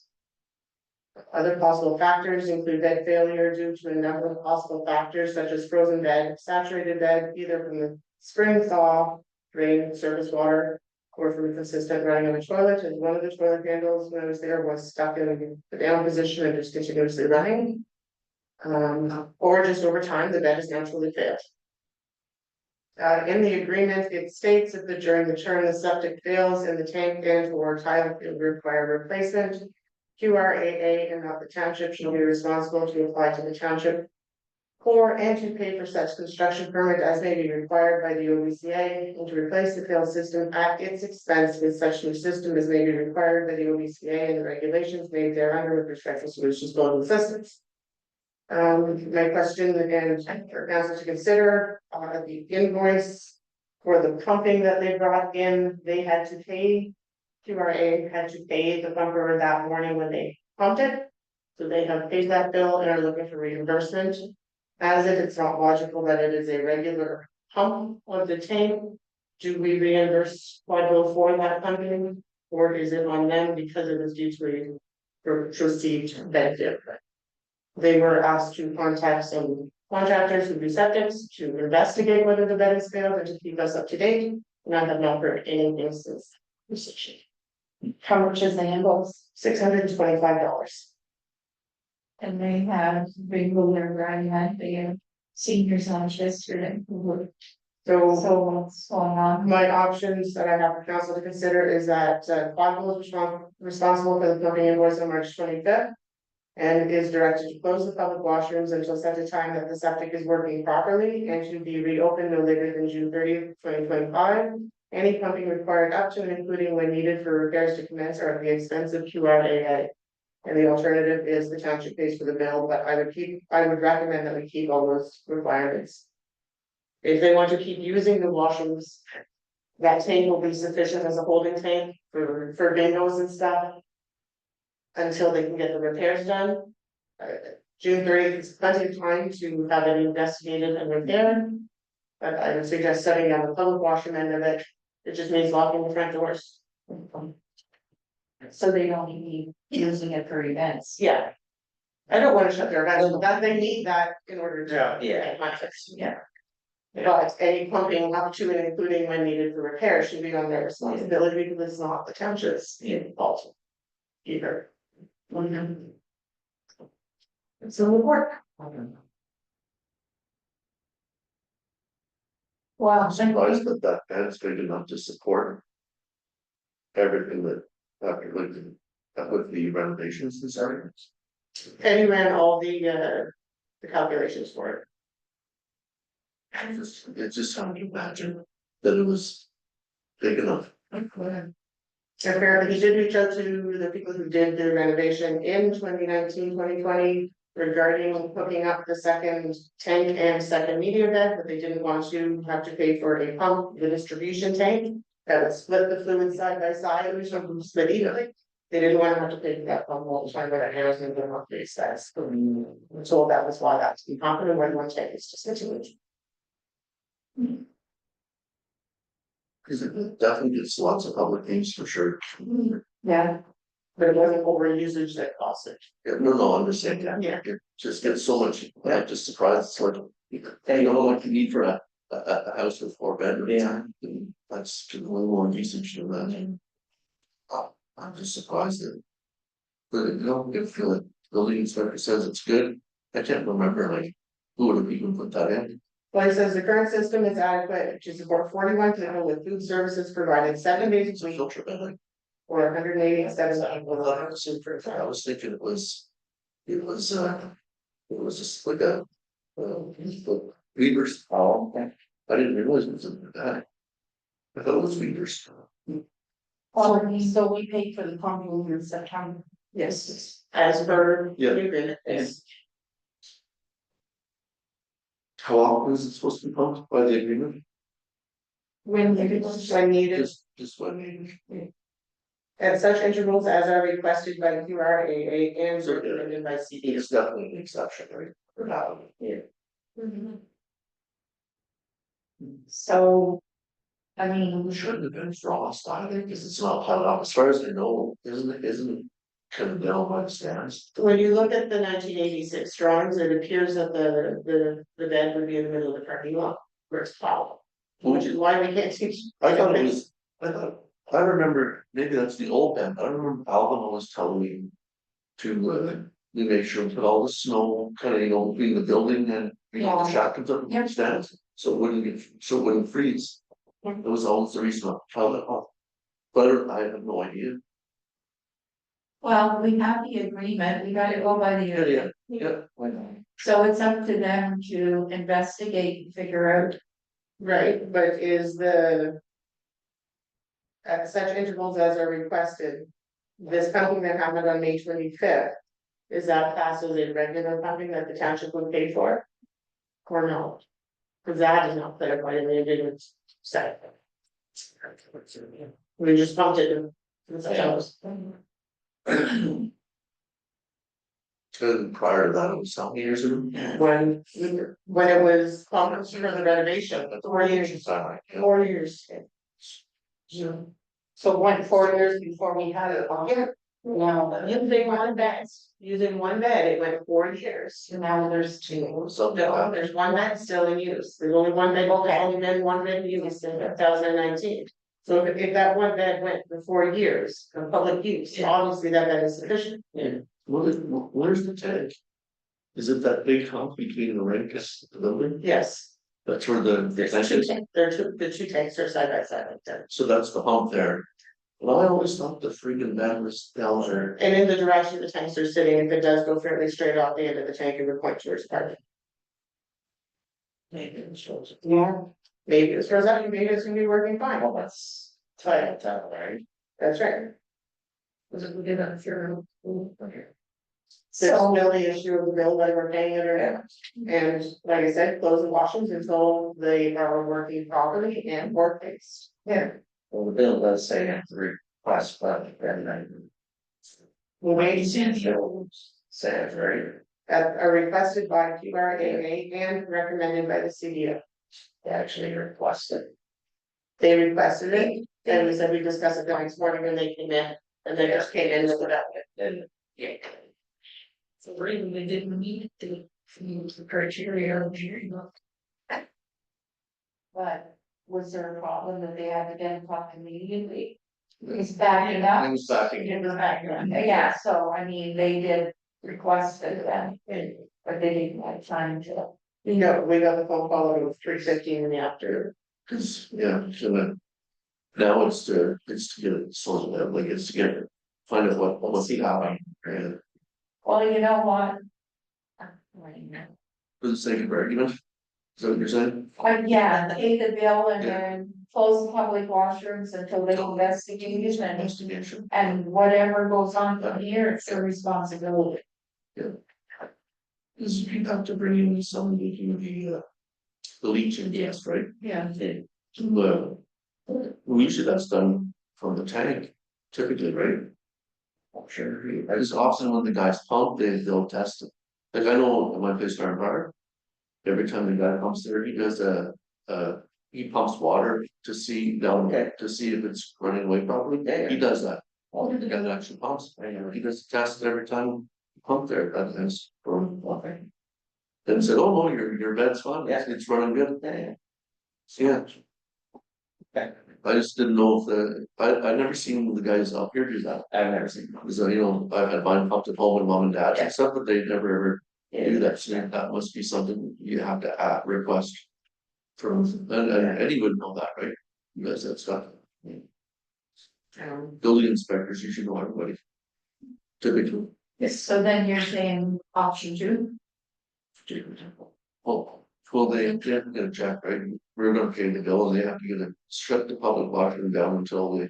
Other possible factors include bed failure due to a number of possible factors such as frozen bed, saturated bed, either from the spring thaw, drain, surface water, or from consistent running of a toilet, and one of the toilet handles when I was there was stuck in the down position and just continuously running. Or just over time, the bed has naturally failed. In the agreement, it states that during the term the septic fails and the tank and or tile field require replacement. QRAA and not the township shall be responsible to apply to the township for and to pay for such construction permit as may be required by the OBCA and to replace the failed system at its expense with such new system as may be required by the OBCA and the regulations made thereunder with respect to sewage disposal systems. My question again for council to consider, the invoice for the pumping that they brought in, they had to pay. QRA had to pay the pumper that morning when they pumped it. So they have paid that bill and are looking for reimbursement. As if it's not logical that it is a regular pump of the tank. Do we reimburse Quadro for that pumping? Or is it on them because it is due to a received benefit? They were asked to contact some contractors who do septics to investigate whether the bed has failed and to keep us up to date. And I have not heard anything since. How much is the invoice? $625. And they have regular running at the senior lunch yesterday. So So what's going on? my options that I have for council to consider is that Quadro is responsible for the pumping invoice on March 25th. And is directed to close the public washrooms until such a time that the septic is working properly and should be reopened no later than June 30th, 2025. Any pumping required up to and including when needed for repairs to commence are at the expense of QRAA. And the alternative is the township pays for the bill, but I would recommend that we keep all those requirements. If they want to keep using the washrooms, that tank will be sufficient as a holding tank for bingos and stuff. Until they can get the repairs done. June 30th is plenty of time to have it investigated and repaired. But I would suggest setting down the public washroom end of it. It just means locking the front doors. So they don't be using it for events. Yeah. I don't want to shut their events, but that they need that in order to. Yeah. get access. Yeah. But any pumping up to and including when needed for repair should be on their responsibility because it's not the township's fault. Either. So the work. Wow. I'm surprised that that bed's big enough to support. Everything that, after with the renovations and everything. Penny ran all the calculations for it. It's just hard to imagine that it was big enough. Apparently, he did reach out to the people who did the renovation in 2019, 2020 regarding hooking up the second tank and second media bed, but they didn't want to have to pay for a pump, the distribution tank. That would split the fluid side by side, which would split evenly. They didn't want to have to pay for that pump all the time, but that has been on the size. We're told that was why that's be confident when one tank is just situation. Cause it definitely gets lots of public use for sure. Yeah. But it wasn't over usage that cost it. Yeah, no, I'm just saying, Yeah. it just gets so much, I'm just surprised, it's like, you know, what you need for a house with 4 bedrooms. Yeah. And that's a little more usage than that. I'm just surprised that. But you know, if the building inspector says it's good, I can't remember like, who would have even put that in? Well, it says the current system is adequate to support 41 people with food services provided 7 days It's a a week filter bed. or 187 I was thinking it was just like a, Weavers. Oh, okay. I didn't realize it was in that. I thought it was Weavers. So we paid for the pumping in September. Yes, as per Yeah. the agreement, yes. How often is it supposed to be pumped by the agreement? When When needed, Just when needed. at such intervals as are requested by the QRAA and So, recommended by It's CDs. definitely an exception, right? So, I mean, It shouldn't have been frost either, because it's not plowed off, as far as I know, isn't kind of down by the stands. When you look at the 1986 drawings, it appears that the bed would be in the middle of the parking lot where it's plowed. Which is why we can't see. I thought it was, I remember, maybe that's the old band, I remember Alvin was telling me. To make sure we put all the snow kind of, between the building and, the shack comes up and stands. So it wouldn't get, so it wouldn't freeze. It was always the reason I found it off. But I have no idea. Well, we have the agreement, we gotta go by the. Yeah. So it's up to them to investigate and figure out. Right, but is the. At such intervals as are requested, this pumping that happened on May 25th. Is that classed as a regular pumping that the township would pay for? Or no? Cause that is not clarified in the agreement set. We just pumped it in. And prior to that, it was how many years ago? When it was pumped for the renovation, 4 years, 4 years. So 4 years before we had it on. Now, using one bed, it went 4 years, and now there's two, so there's one bed still in use, there's only one bed, only been one bed used in 2019. So if that one bed went for 4 years of public use, obviously that bed is sufficient. Where's the tank? Is it that big hump between the rink and the building? Yes, That's where the there's tank two is, tanks, the two tanks are side by side like that. so that's the hump there. Well, I always thought the freaking bed was down there. And in the direction the tanks are sitting, if it does go fairly straight off the end of the tank, it would point towards parking. Maybe it shows it. Yeah, maybe it's for that, maybe it's gonna be working fine. Well, that's fine, right? That's right. Was it, we did that for. There's still the issue of the bill that we're paying it or not. And like I said, close the washrooms until they are working properly and work based. Yeah. Well, the bill does say you have to reclassify the night. We made Says, right? are requested by QRAA and recommended by the CDO. They actually requested. They requested it, and we said we discussed it the next morning when they came in, and they just came in with it. And, yeah. So really, they didn't meet the criteria of hearing. But was there a problem that they had to get up immediately? It's backing up. It was backing. It was backing up. Yeah, so I mean, they did request it then, but they didn't have time to. No, we got the phone call at 3:15 in the afternoon. Cause, yeah, so then. Now it's to get it sorted out, like it's to get, find out what's the happening, and Well, you know what? for the sake of argument. Is that what you're saying? Yeah, pay the bill and then close the public washrooms until they investigate it and. Investigation. And whatever goes on from here, it's their responsibility. Cause you have to bring in somebody to do the leaching test, right? Yeah. Usually that's done from the tank, typically, right? Sure. Because often when the guys pump, they'll test it. Like I know at my place in Park, every time the guy pumps there, he does he pumps water to see to see if it's running away properly. Yeah, yeah. He does that. All the guy that actually pumps, he does the test every time you pump there, that is from nothing. Then said, oh no, your bed's fine, it's running good. Yeah. I just didn't know if I never seen the guys up here do that. I've never seen. Because I've had mine pumped at home with mom and dad and stuff, but they never ever do that, so that must be something you have to request. From, and Eddie would know that, right? You guys that stuff. Building inspectors, you should know everybody. Typically. So then you're saying option two? Well, they have to get a check, right? We're gonna pay the bill and they have to get shut the public washroom down until they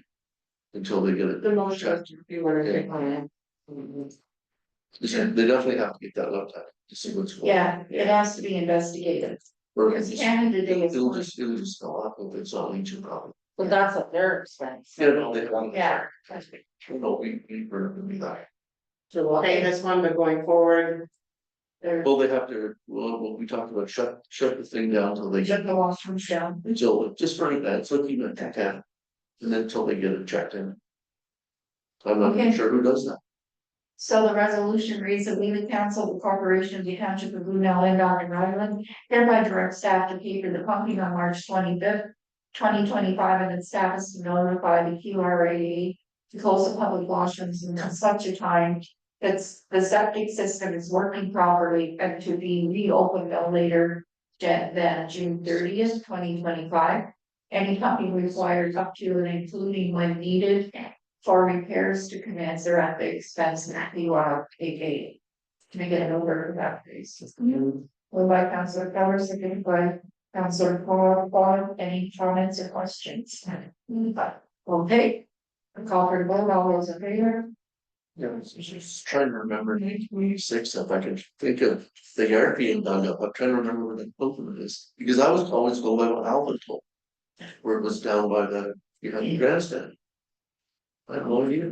get it. The motion, checked. if you want to take on They definitely have to get that looked at to see what's going on. Yeah, it has to be investigated. Because candidates. It'll just go up if it's not leaching properly. But that's at their expense. Yeah, no, they want. Yeah. No, we're gonna be that. So we'll pay this one, but going forward. They're. Well, they have to, well, we talked about shut the thing down until they Shut get, the washrooms down. until, just for that, so keep it at 10. And then until they get it checked in. I'm not even Okay. sure who does that. So the resolution reads that we, the council, the corporation of the township of Brunel and Dock and Raglan, hereby direct staff to pay for the pumping on March 25th, 2025, and its staff is to notify the QRA to close the public washrooms until such a time that the septic system is working properly and to be reopened no later than June 30th, 2025. Any pumping required up to and including when needed for repairs to commence or at the expense of QRA. Can I get an order for that, please? Moved by Councilor Keller, seconded by Councilor Paul. Any comments or questions? Okay. I call for the vote. All those in favor? Yeah, I was just trying to remember 1926, if I could think of the yard being dug up, I'm trying to remember where the open is, because I was always going by what Alvin told. Where it was down by the, the grandstand. I have no idea.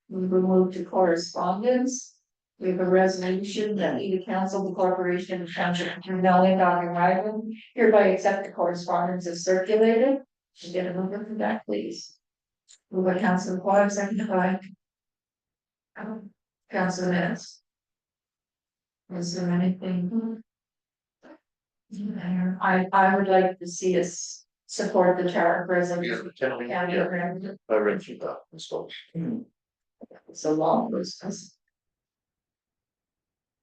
We will move to correspondence. We have a resolution that the council, the corporation, of township of Brunel and Dock and Raglan hereby accept the correspondence as circulated. Should get a number for that, please. Move by Councilor Quad, seconded by Councilor Minutes. Is there anything? I would like to see us support the tariff resolution. Yeah, I read through that, so. It's a long process.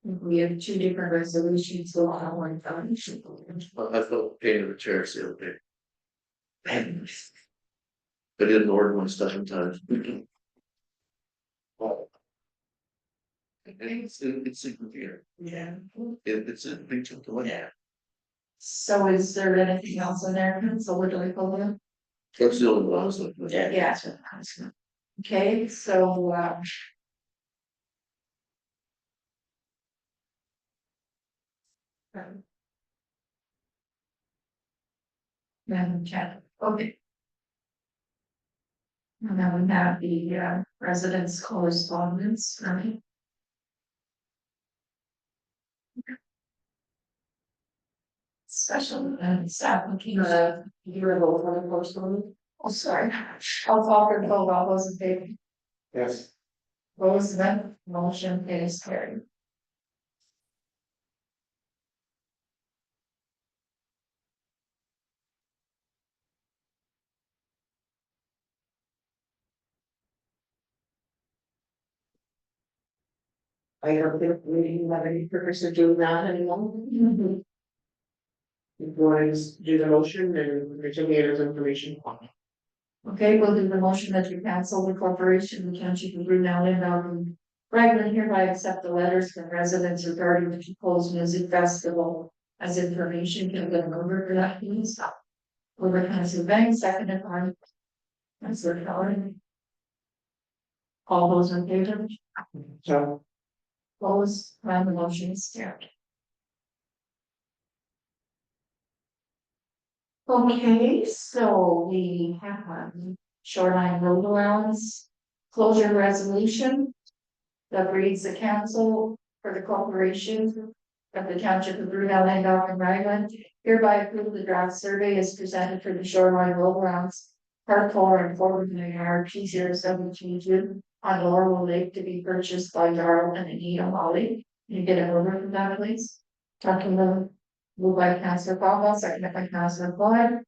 We have two different resolutions, so I want I felt pain in the chairs the other day. I didn't order my stuff in time. It's significant. Yeah. It's a big chunk of money. So is there anything else in there? So what do we call it? That's the only one I was looking at. Yeah. Okay, so, Madam Chair, okay. And then we have the residents correspondence, right? Special events application. You were voting on the correspondence? Oh, sorry. I'll call for the vote. All those in favor? Yes. Opposed, none. Motion is carried. I don't think we have any purpose of doing that anymore. If you want to just do the motion and continue it as information. Okay, we'll do the motion that we cancel the corporation, the township of Brunel and Raglan hereby accept the letters from residents regarding the proposed music festival as information. Can we get a number for that, please? Over Councilor Banks, seconded by Councilor Keller. All those in favor? So, Opposed, none, the motion is carried. Okay, so we have shoreline road allowance closure resolution that reads the council for the corporation of the township of Brunel and Dock and Raglan hereby approve the draft survey as presented for the shoreline road allowance part 4 and 4 P0722 on Laurel Lake to be purchased by Darrell and Anita Molly. Can you get an order from that, please? Talking about moved by Councilor Caldwell, seconded by Councilor Floyd.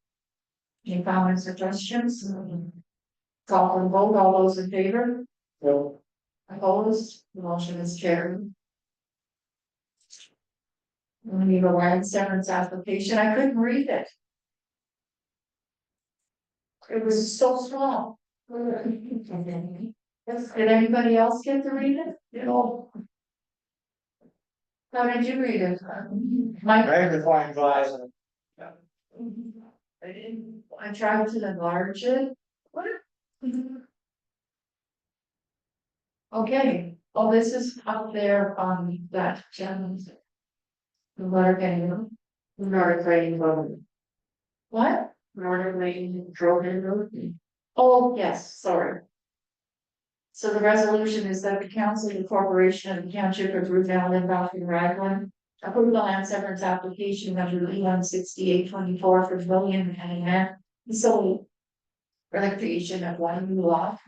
Any comments or questions? Call for the vote. All those in favor? no, Opposed? The motion is carried. We need a land severance application. I couldn't read it. It was so small. Did anybody else get to read it? No. How did you read it? Mike? magnifying glass. I didn't, I tried to enlarge it. What? Okay, oh, this is up there on that, the letter getting, Nordic Lane Road. what? Nordic Lane Road. Oh, yes, sorry. So the resolution is that the council of the corporation of the township of Brunel and Dock and Raglan approve the land severance application number 16824 for William and so for the creation of one new lot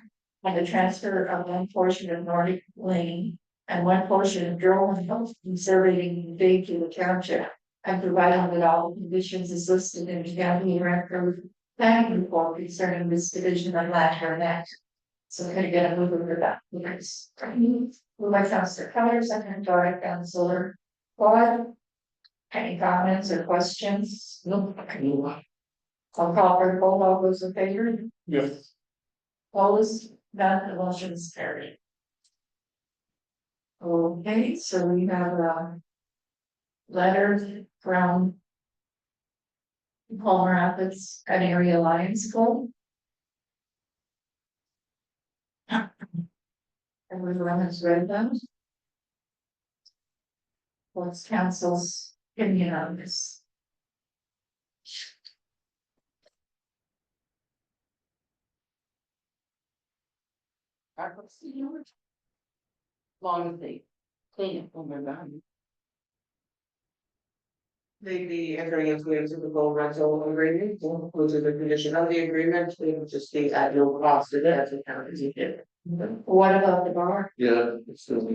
and the transfer of one portion of Nordic Lane And one portion of drone conservating big to the township. And providing that all the conditions is listed in the county record planning report concerning this division of Latcher Net. So we're gonna get a move over that. Move by Councillor Keller, second by Councillor Floyd. Any comments or questions? No. I'll call for the vote. All those in favor? Yes. Opposed? None, the motion is carried. Okay, so we have a letter from Palmer Rapids and Area Alliance Club. Everyone has read them. What's council's opinion on this? Long as they clean it when they're done. They'd be entering into a typical rental agreement, which is a condition of the agreement, they would just be at no cost to the county. What about the bar? Yeah, it's still,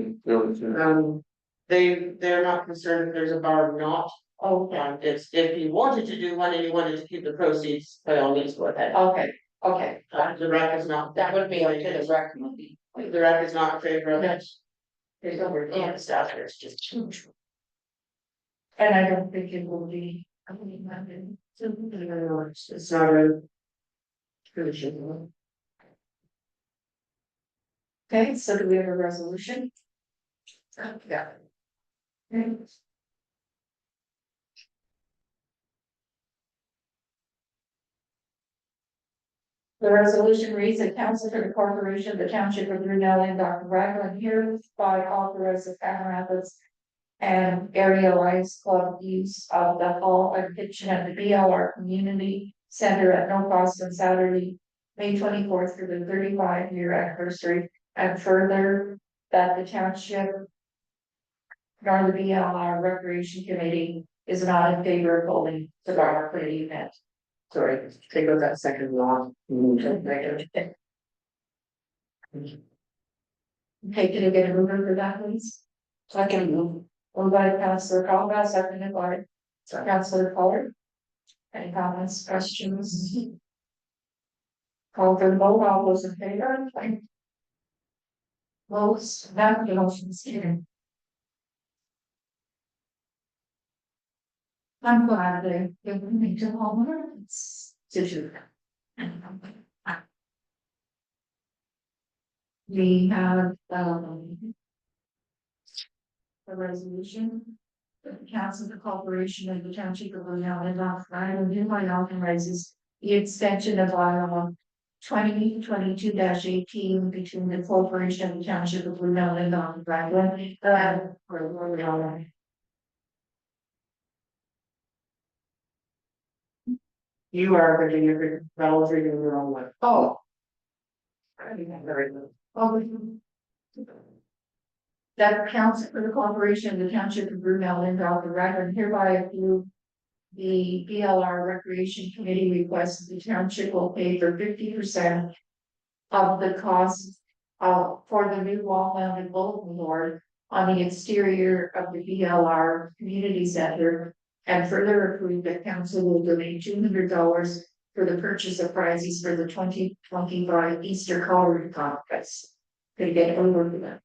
They're not concerned if there's a bar or not. Okay, It's if you wanted to do one and you wanted to keep the proceeds, by all means, go ahead. okay, okay. The rec is not. That would be up to the rec committee. The rec is not in favor of it. There's over, and the staff there is just huge. And I don't think it will be. I mean, It's not a. Condition. okay, so do we have a resolution? Yeah. Okay. The resolution reads that council for the corporation of the township of Brunel and Dr. Ragland hereby authorize the Palmer Rapids and Area Alliance Club use of the hall and kitchen at the BLR Community Center at no cost on Saturday, May 24th through the 35-year anniversary, and further that the township nor the BLR Recreation Committee is not in favor of holding the bar for the event. Sorry, take out that second law. Okay, can you get a mover for that, please? So I can move. Moved by Councillor Colville, seconded by Councillor Collar. Any comments, questions? Call for the vote, all those in favor? Votes, none, the motion is carried. I'm glad they give me to Palmer. It's to we have, a resolution. The council of the corporation of the township of Brunel and Lochline hereby authorizes the extension of bylaw 2022-18 between the corporation of the township of Brunel and Lochline. You are Virginia, Ronald reading the wrong one. Oh. Very good. Oh. That council for the corporation of the township of Brunel and Dr. Ragland hereby approve the BLR Recreation Committee request the township will pay for 50% of the cost for the new wall-mounted bulletin board on the exterior of the BLR Community Center, and further approve that council will donate $200 for the purchase of prizes for the 2025 Easter Colorado Conference. Could you get over to that?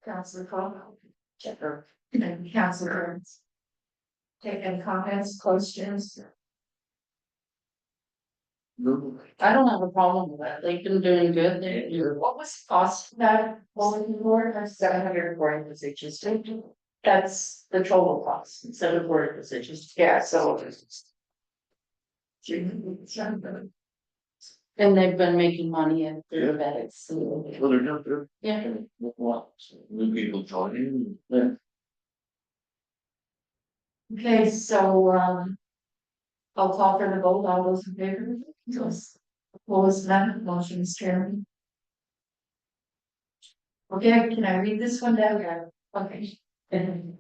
Councillor Caldwell. Checker. And Councillor Burns. Take any comments, questions? I don't have a problem with that, they've been doing good, What was the cost of that bulletin board? $740 positions, That's the total cost. 740 positions. Yeah, so. And they've been making money at their events. Well, they're not there. Yeah. Well, new people joining. Okay, so, I'll call for the vote, all those in favor, opposed, none, motion is carried. Okay, can I read this one down? Okay. The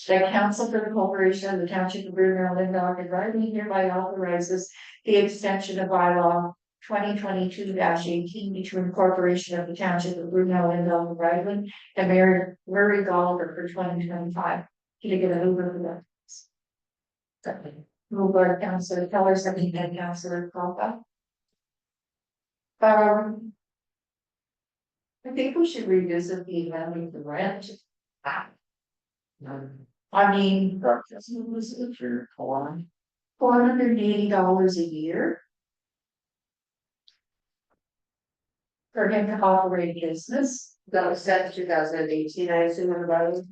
council for the corporation of the township of Brunel and Dog and Riley hereby authorizes the extension of bylaw 2022-18 between Corporation of the Township of Brunel and Raglan and Murray Gallagher for 2025. Can I get an over for that? Moved by Councillor Keller, seconded by Councillor Conca. I think we should revisit the amount of the rent. I mean, $480 a year. For him to operate a business. That was set in 2018, I assume, in the bylaws.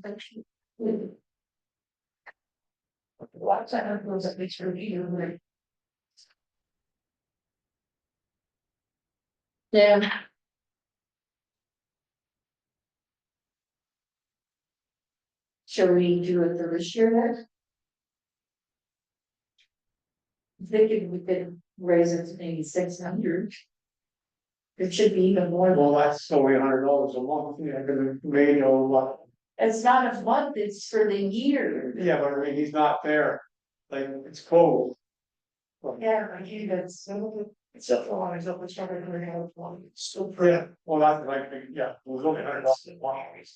Lots of those at least review. Yeah. Shall we do it for this year then? Thinking we could raise it to maybe 600. It should be even more. Well, that's only $100 a month, yeah, because it may know what, It's not a month, it's for the year. yeah, but I mean, he's not there, like, it's cold. Yeah, I hear that's. It's up for one, it's up for starting to bring out one. So, yeah, well, that's like, yeah, it was only $100 a month.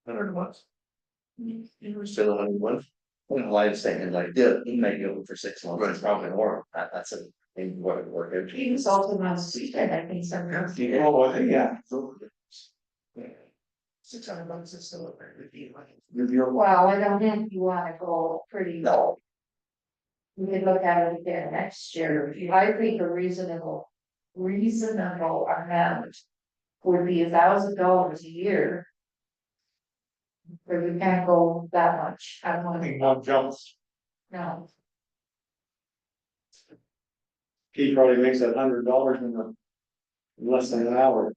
100 a month. You were still 100 a month? Well, I was thinking like, Yeah. he might go for 6 months, it's probably more, that's a, maybe what it would work out. He was also on weekend, I think, sometimes. Oh, was it? Yeah. $600 is still a very good deal. You're Well, I don't think you wanna go pretty low. We can look at it again next year. I think a reasonable amount would be $1,000 a year. But we can't go that much. I don't I want think to, one jumps, no. he probably makes $100 in less than an hour.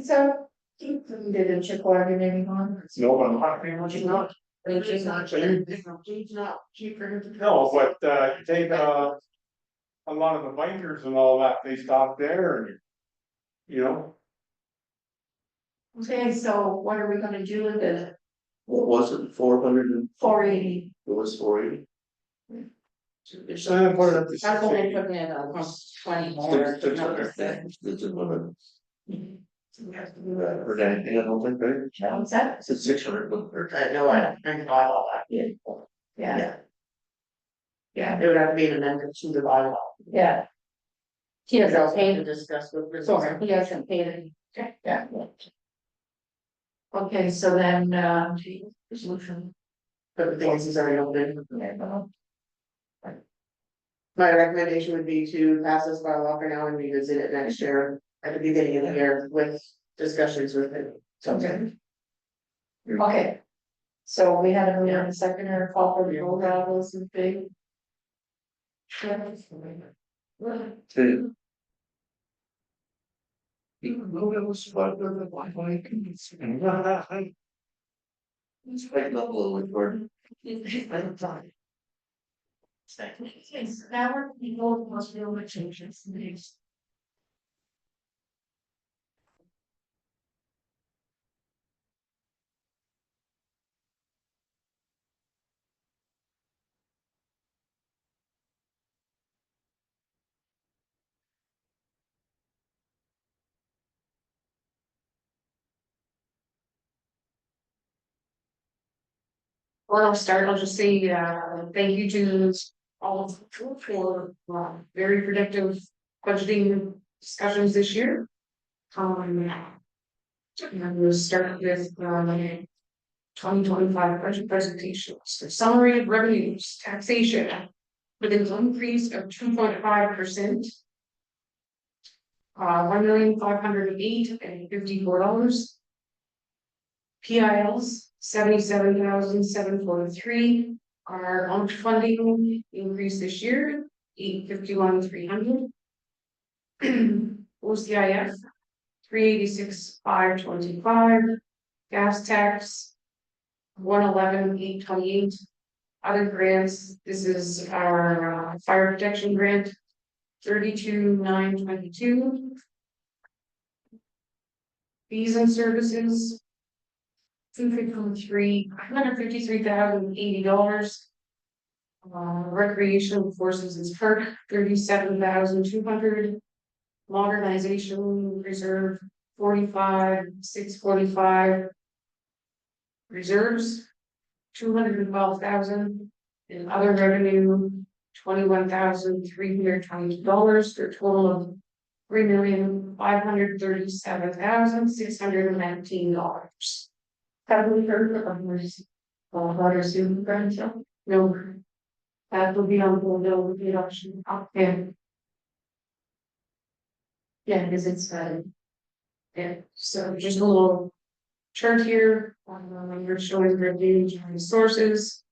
So, you did a Chippewa anymore? No, but I'm not pretty much not. It's not cheap. It's not cheaper. No, but you take a lot of the bikers and all that, they stop there and. You know, Okay, so what are we gonna do with it? What was it, 400 and, 480. it was 480? so then put it up to That's only 680. putting it on 20 more. 600. It's a limit. For anything, I don't think, right? What's that? It's a 600, but No, I don't think by all that. Yeah. Yeah, It would have to be an amendment to the bylaw. yeah. He has okay to discuss with. business. Sorry, he hasn't paid it. Yeah. Okay, so then, resolution. But the thing is, he's already open. Yeah, well, My recommendation would be to pass this bylaw for now and revisit it next year at the beginning of the year with discussions with it. Okay. Okay. So we had a move and a seconder call for the roll call, those in favor? two. Even though it was about the Wi-Fi. It's right up a little bit, Gordon. Now we're, people must be able to change this. Well, I'll start, I'll just say, thank you to all of you for, very productive budgeting discussions this year. And we'll start with, 2025 budget presentations, the summary of revenues, taxation. With an increase of 2.5%. $1,508,054. PILs, 77,743. Our own funding increase this year, 851,300. OCIF, 386,525. Gas tax, 111,828. Other grants, this is our fire protection grant, 32,922. Fees and services, $153,080. Recreation forces is park, 37,200. Modernization reserve, 45,645. Reserves, 212,000. And other revenue, $21,322 for a total of $3,537,619. Have we heard of this? Water student grant? No. That will be on the adoption. Okay. Yeah, because it's, yeah, so just a little chart here, we're showing revenue and sources.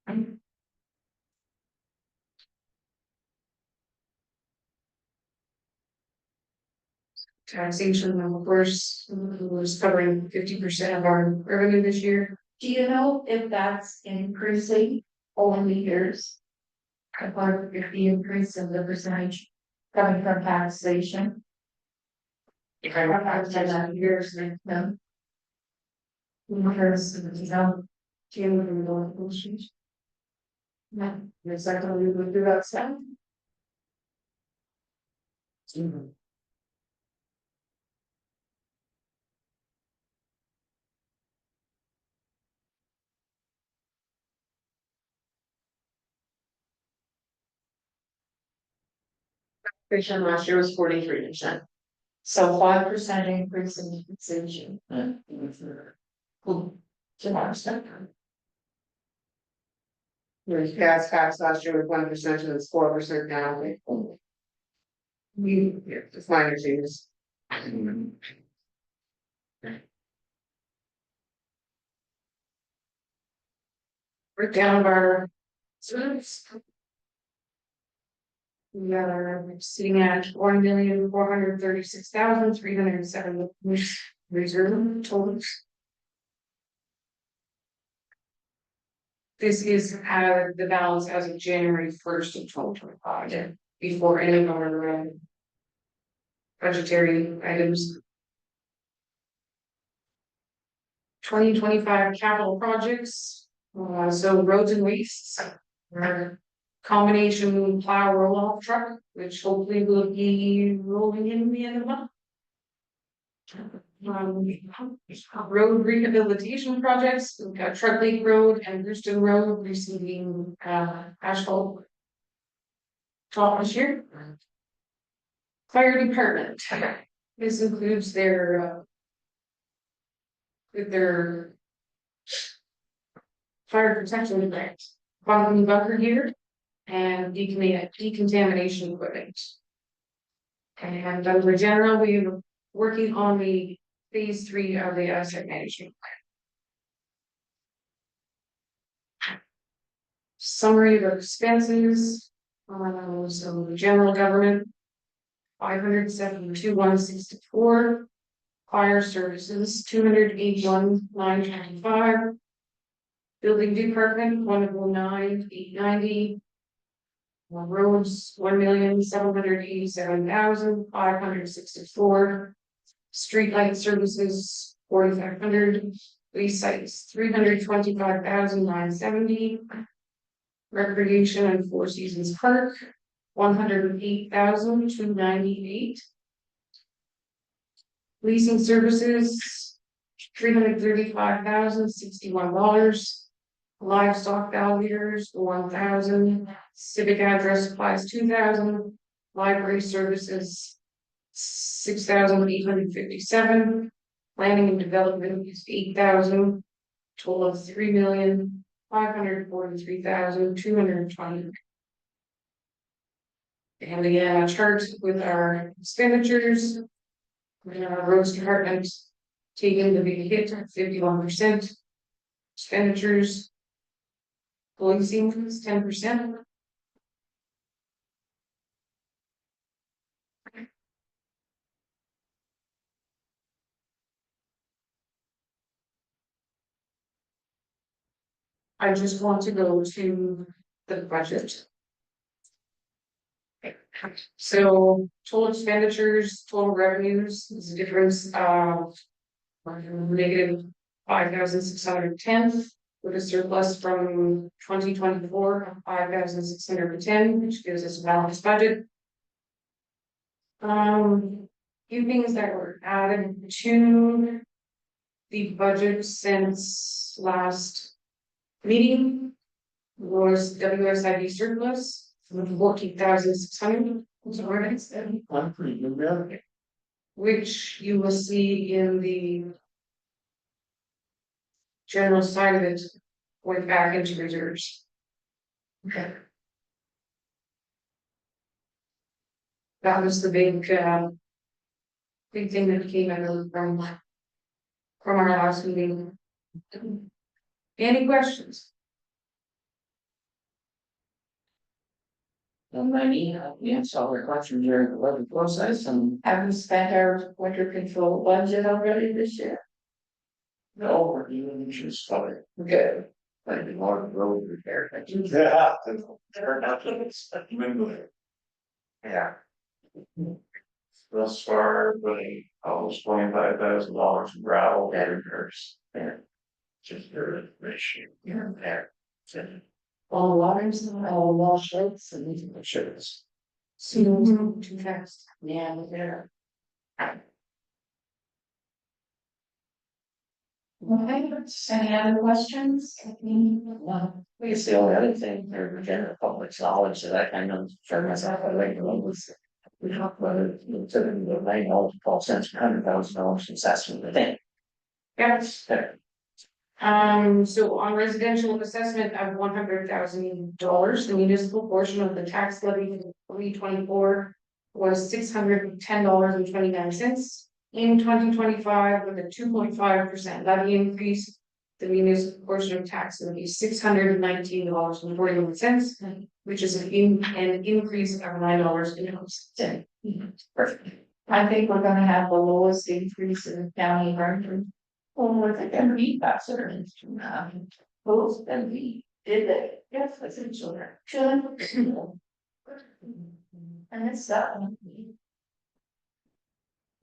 Taxation, of course, was covering 50% of our revenue this year. Do you know if that's increasing over the years? Or if the increase of the percentage coming from taxation? If I Or after that years, no? Because, do you know the issues? No, is that how we would do that stuff? Taxation last year was 43%. so 5% increase in taxation. Whereas gas tax last year was 1% and it's 4% now. It's minor changes. Breakdown of our students. We are sitting at 1,436,307 reserve totals. This is the balance as of January 1st of 2025, before any of our budgetary items. 2025 capital projects, so roads and wastes. Combination plow roll-off truck, which hopefully will be rolling in the end of the month. Road rehabilitation projects, we've got Truck Lake Road and Houston Road receiving asphalt top this year. Fire department, this includes their fire protection grant, bunker gear, and decontamination equipment. And under general, we're working on the phase 3 of the asset management plan. Summary of expenses. So the general government, 572,164. Fire services, 281,925. Building department, 109,890. Roads, 1,787,564. Streetlight services, 4,500. Police sites, 325,970. Recreation and Four Seasons Park, 108,298. Leasing services, $335,061. Livestock valuers, 1,000. Civic address supplies, 2,000. Library services, 6,857. Planning and development is 8,000. Total of 3,543,220. And again, a chart with our expenditures. Roads department taking the big hit at 51%. Expenditures. Policing is 10%. I just want to go to the budget. So total expenditures, total revenues is a difference of negative 5,610. with a surplus from 2024 of 5,610, which gives us a balanced budget. Few things that were added to the budget since last meeting was WSIB surplus of 14,600. I'm pretty good about it. Which you will see in the general side of it, going back into reserves. Okay. That was the big thing that came out of from our last meeting. Any questions? We have solid reflection during the budget process and. Have we spent our winter control budget already this year? No, we're even just started. Good. Like the more road repair. Yeah. They're not Yeah. Thus far, putting almost $25,000 in gravel and repairs. Yeah. Just for the issue here and there. So, All the waters, all the wall shirts and. I'm sure it's. Too fast. Yeah, there. Okay, any other questions? I guess the only other thing, for general public's knowledge that I kind of for myself, I like to know was. We talked about it, to the $9.12 per $100,000 assessment, I think. Yes. There. So on residential assessment of $100,000, the municipal portion of the tax levy for 2024 was $610.29. In 2025, with a 2.5% levy increase, the municipal portion of tax will be $619.41, which is an increase of $9.10. Perfect. I think we're gonna have the lowest increase in the county record. Oh, I think I'm beat faster. Who's been beat? Did they? Yes, I think so. Should. And it's that one.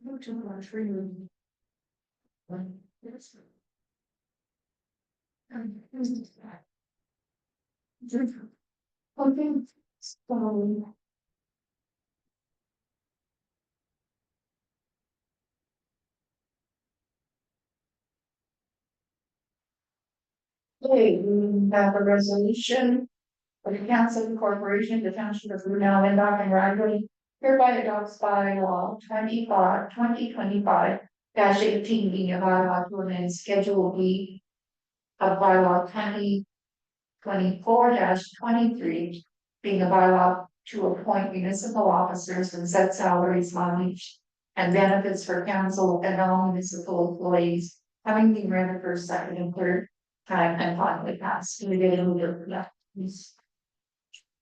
No, too much for you. Okay, so. Okay, we have a resolution of the council of the corporation, the township of Brunel, Lindau and Riley, hereby adopts by law 2025 18 being a bylaw to amend Schedule B of bylaw 2024-23 being a bylaw to appoint municipal officers and set salaries, mileage, and benefits for council and all municipal employees, having been read the first, second, and third time and finally passed. Can we get a mover for that, please?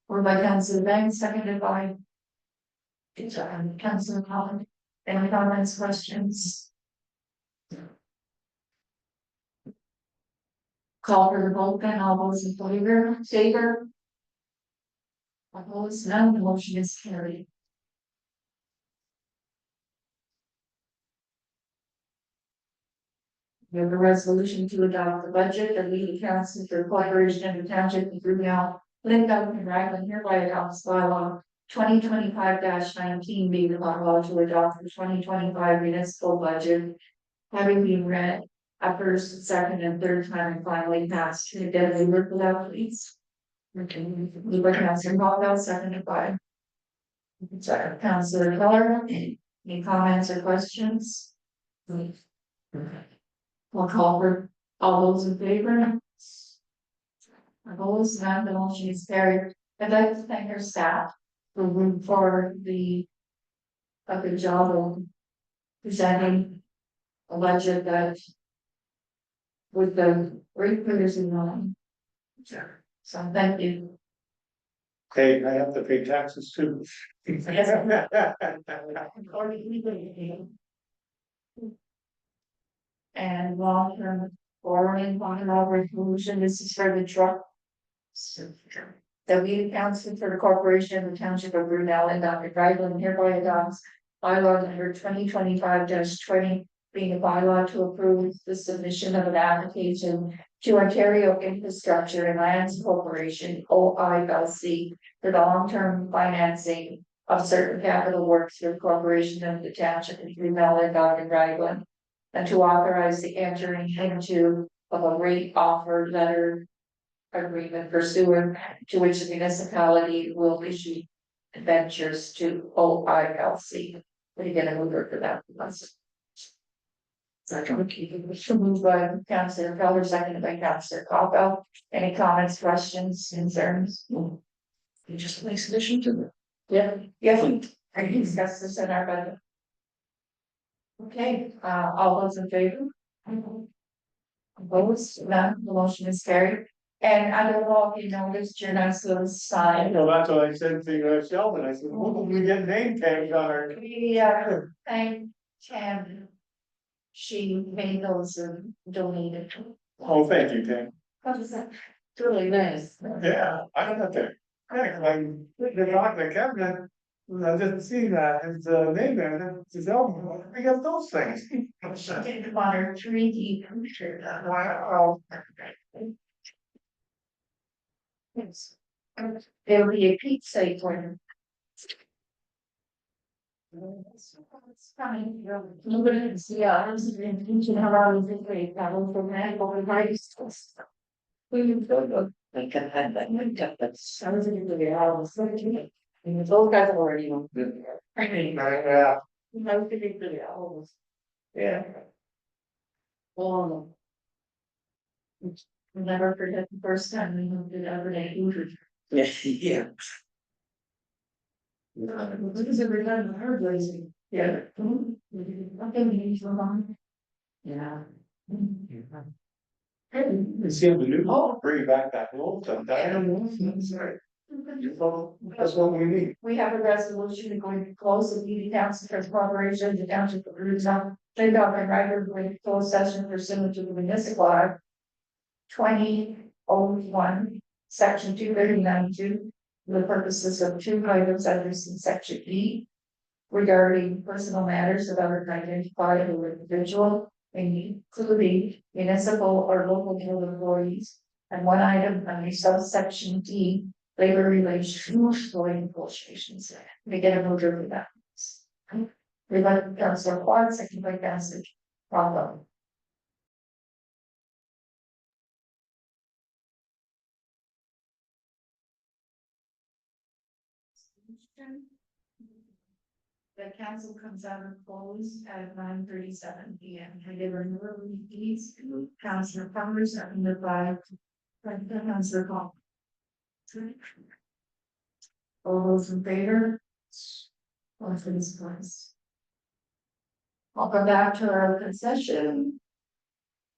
Or by Councilor Banks, seconded by Councilor Collins. Any comments, questions? Call for the vote, then all those in favor? Opposed, none, the motion is carried. We have a resolution to adopt the budget of the council for the corporation of the township of Brunel, Lindau and Raglan hereby adopts bylaw 2025-19 being the bylaw to adopt the 2025 municipal budget, having been read a first, second, and third time and finally passed. Can you get a word for that, please? Okay, moved by Councilor Caldwell, seconded by Councilor Keller. Any comments or questions? We'll call for all those in favor. Opposed, none, the motion is carried. I'd like to thank our staff for the a good job of presenting a budget that with the great figures in mind. So thank you. Hey, I have to pay taxes too. And long-term borrowing bond resolution, this is for the truck. The lead council for the corporation of the township of Brunel and Dr. Driving hereby adopts bylaw number 2025-20 being a bylaw to approve the submission of an application to Ontario Infrastructure and Lands Corporation, OILC, for the long-term financing of certain capital works for the corporation of the township of Green Mountain, Dock and Raglan, and to authorize the entering into of a rate offer letter agreement pursuant to which the municipality will issue ventures to OILC. We get a mover for that. So moved by Councillor Felder, seconded by Councillor Copwell. Any comments, questions, concerns? You just place addition to the. Yeah, I discussed this in our budget. Okay, all those in favor? Opposed? None, the motion is carried. And I don't know if you noticed, you're not so I sign. know, that's what I said to Sheldon, I said, when we get name tags on our. We thank Tam. She made those and donated. Oh, thank you, Tim. What was that? It's really nice. Yeah, I don't know that. I'm, the rock, the cabinet, I didn't see that, his name there, his album, we got those things. Did water 3D picture. Wow. Yes. There'll be a pizza for. It's coming. Nobody can see ours. You know, I was in great battle for that, but we might. We go. We can have that. We got that. Sounds like the hours. Those guys are already on. Yeah. No, we did the hours. Yeah. Oh. Never forget the first time we moved it every day. Yeah. Because every time I heard lazy. Yeah. Okay, we need to move on. Yeah. You see the new, bring back that old stuff, that's right. That's what we need. We have a resolution going to close the meeting council for the corporation, the township of Rouge-Zone, Dog and Ryder, going to close session pursuant to the municipal law 2001, section 239(2), for the purposes of two items under section E regarding personal matters of other identifiable individual, including municipal or local guild employees, and one item under subsection D, labor relations, negotiations. We get a motor for that. We let Councillor Quad, second by Councillor Bravo. The council comes out of close at 9:37 p.m. I give a number of these to Councillor Powers, seconded by Councillor Paul. All those in favor? Or for this place. I'll go back to our concession.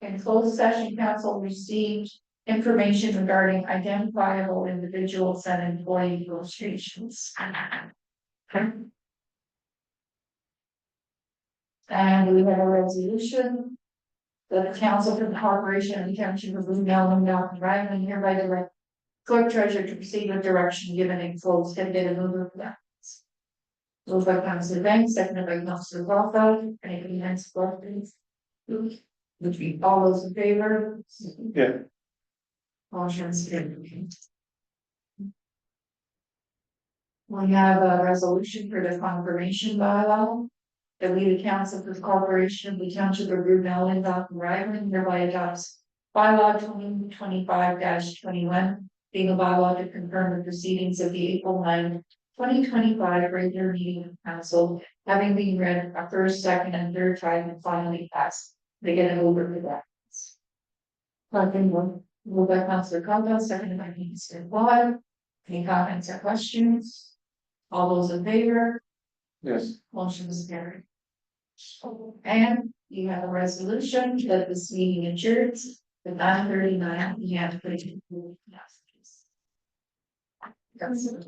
In closed session, council received information regarding identifiable individuals and employee negotiations. And we have a resolution. That the council for the corporation and the township of Blue Mountain, Dock and Raglan hereby direct clerk treasurer to proceed with direction given in closed and get a mover for that. Moved by Councillor Banks, seconded by Councillor Walfeld. Any comments, please? All those in favor? Yeah. Motion's carried. We have a resolution for the confirmation bylaw. That we the council of the corporation of the township of Green Dock and Raglan hereby adopts bylaw 2025-21, being a bylaw to confirm the proceedings of the April 9, 2025 regular meeting of council, having been read a first, second, and third time and finally passed. They get an over for that. Moved by Councillor Caldwell, seconded by Councillor Quad. Any comments or questions? All those in favor? Yes. Motion is carried. And you have a resolution that this meeting adjourns at 9:39 p.m. That's it.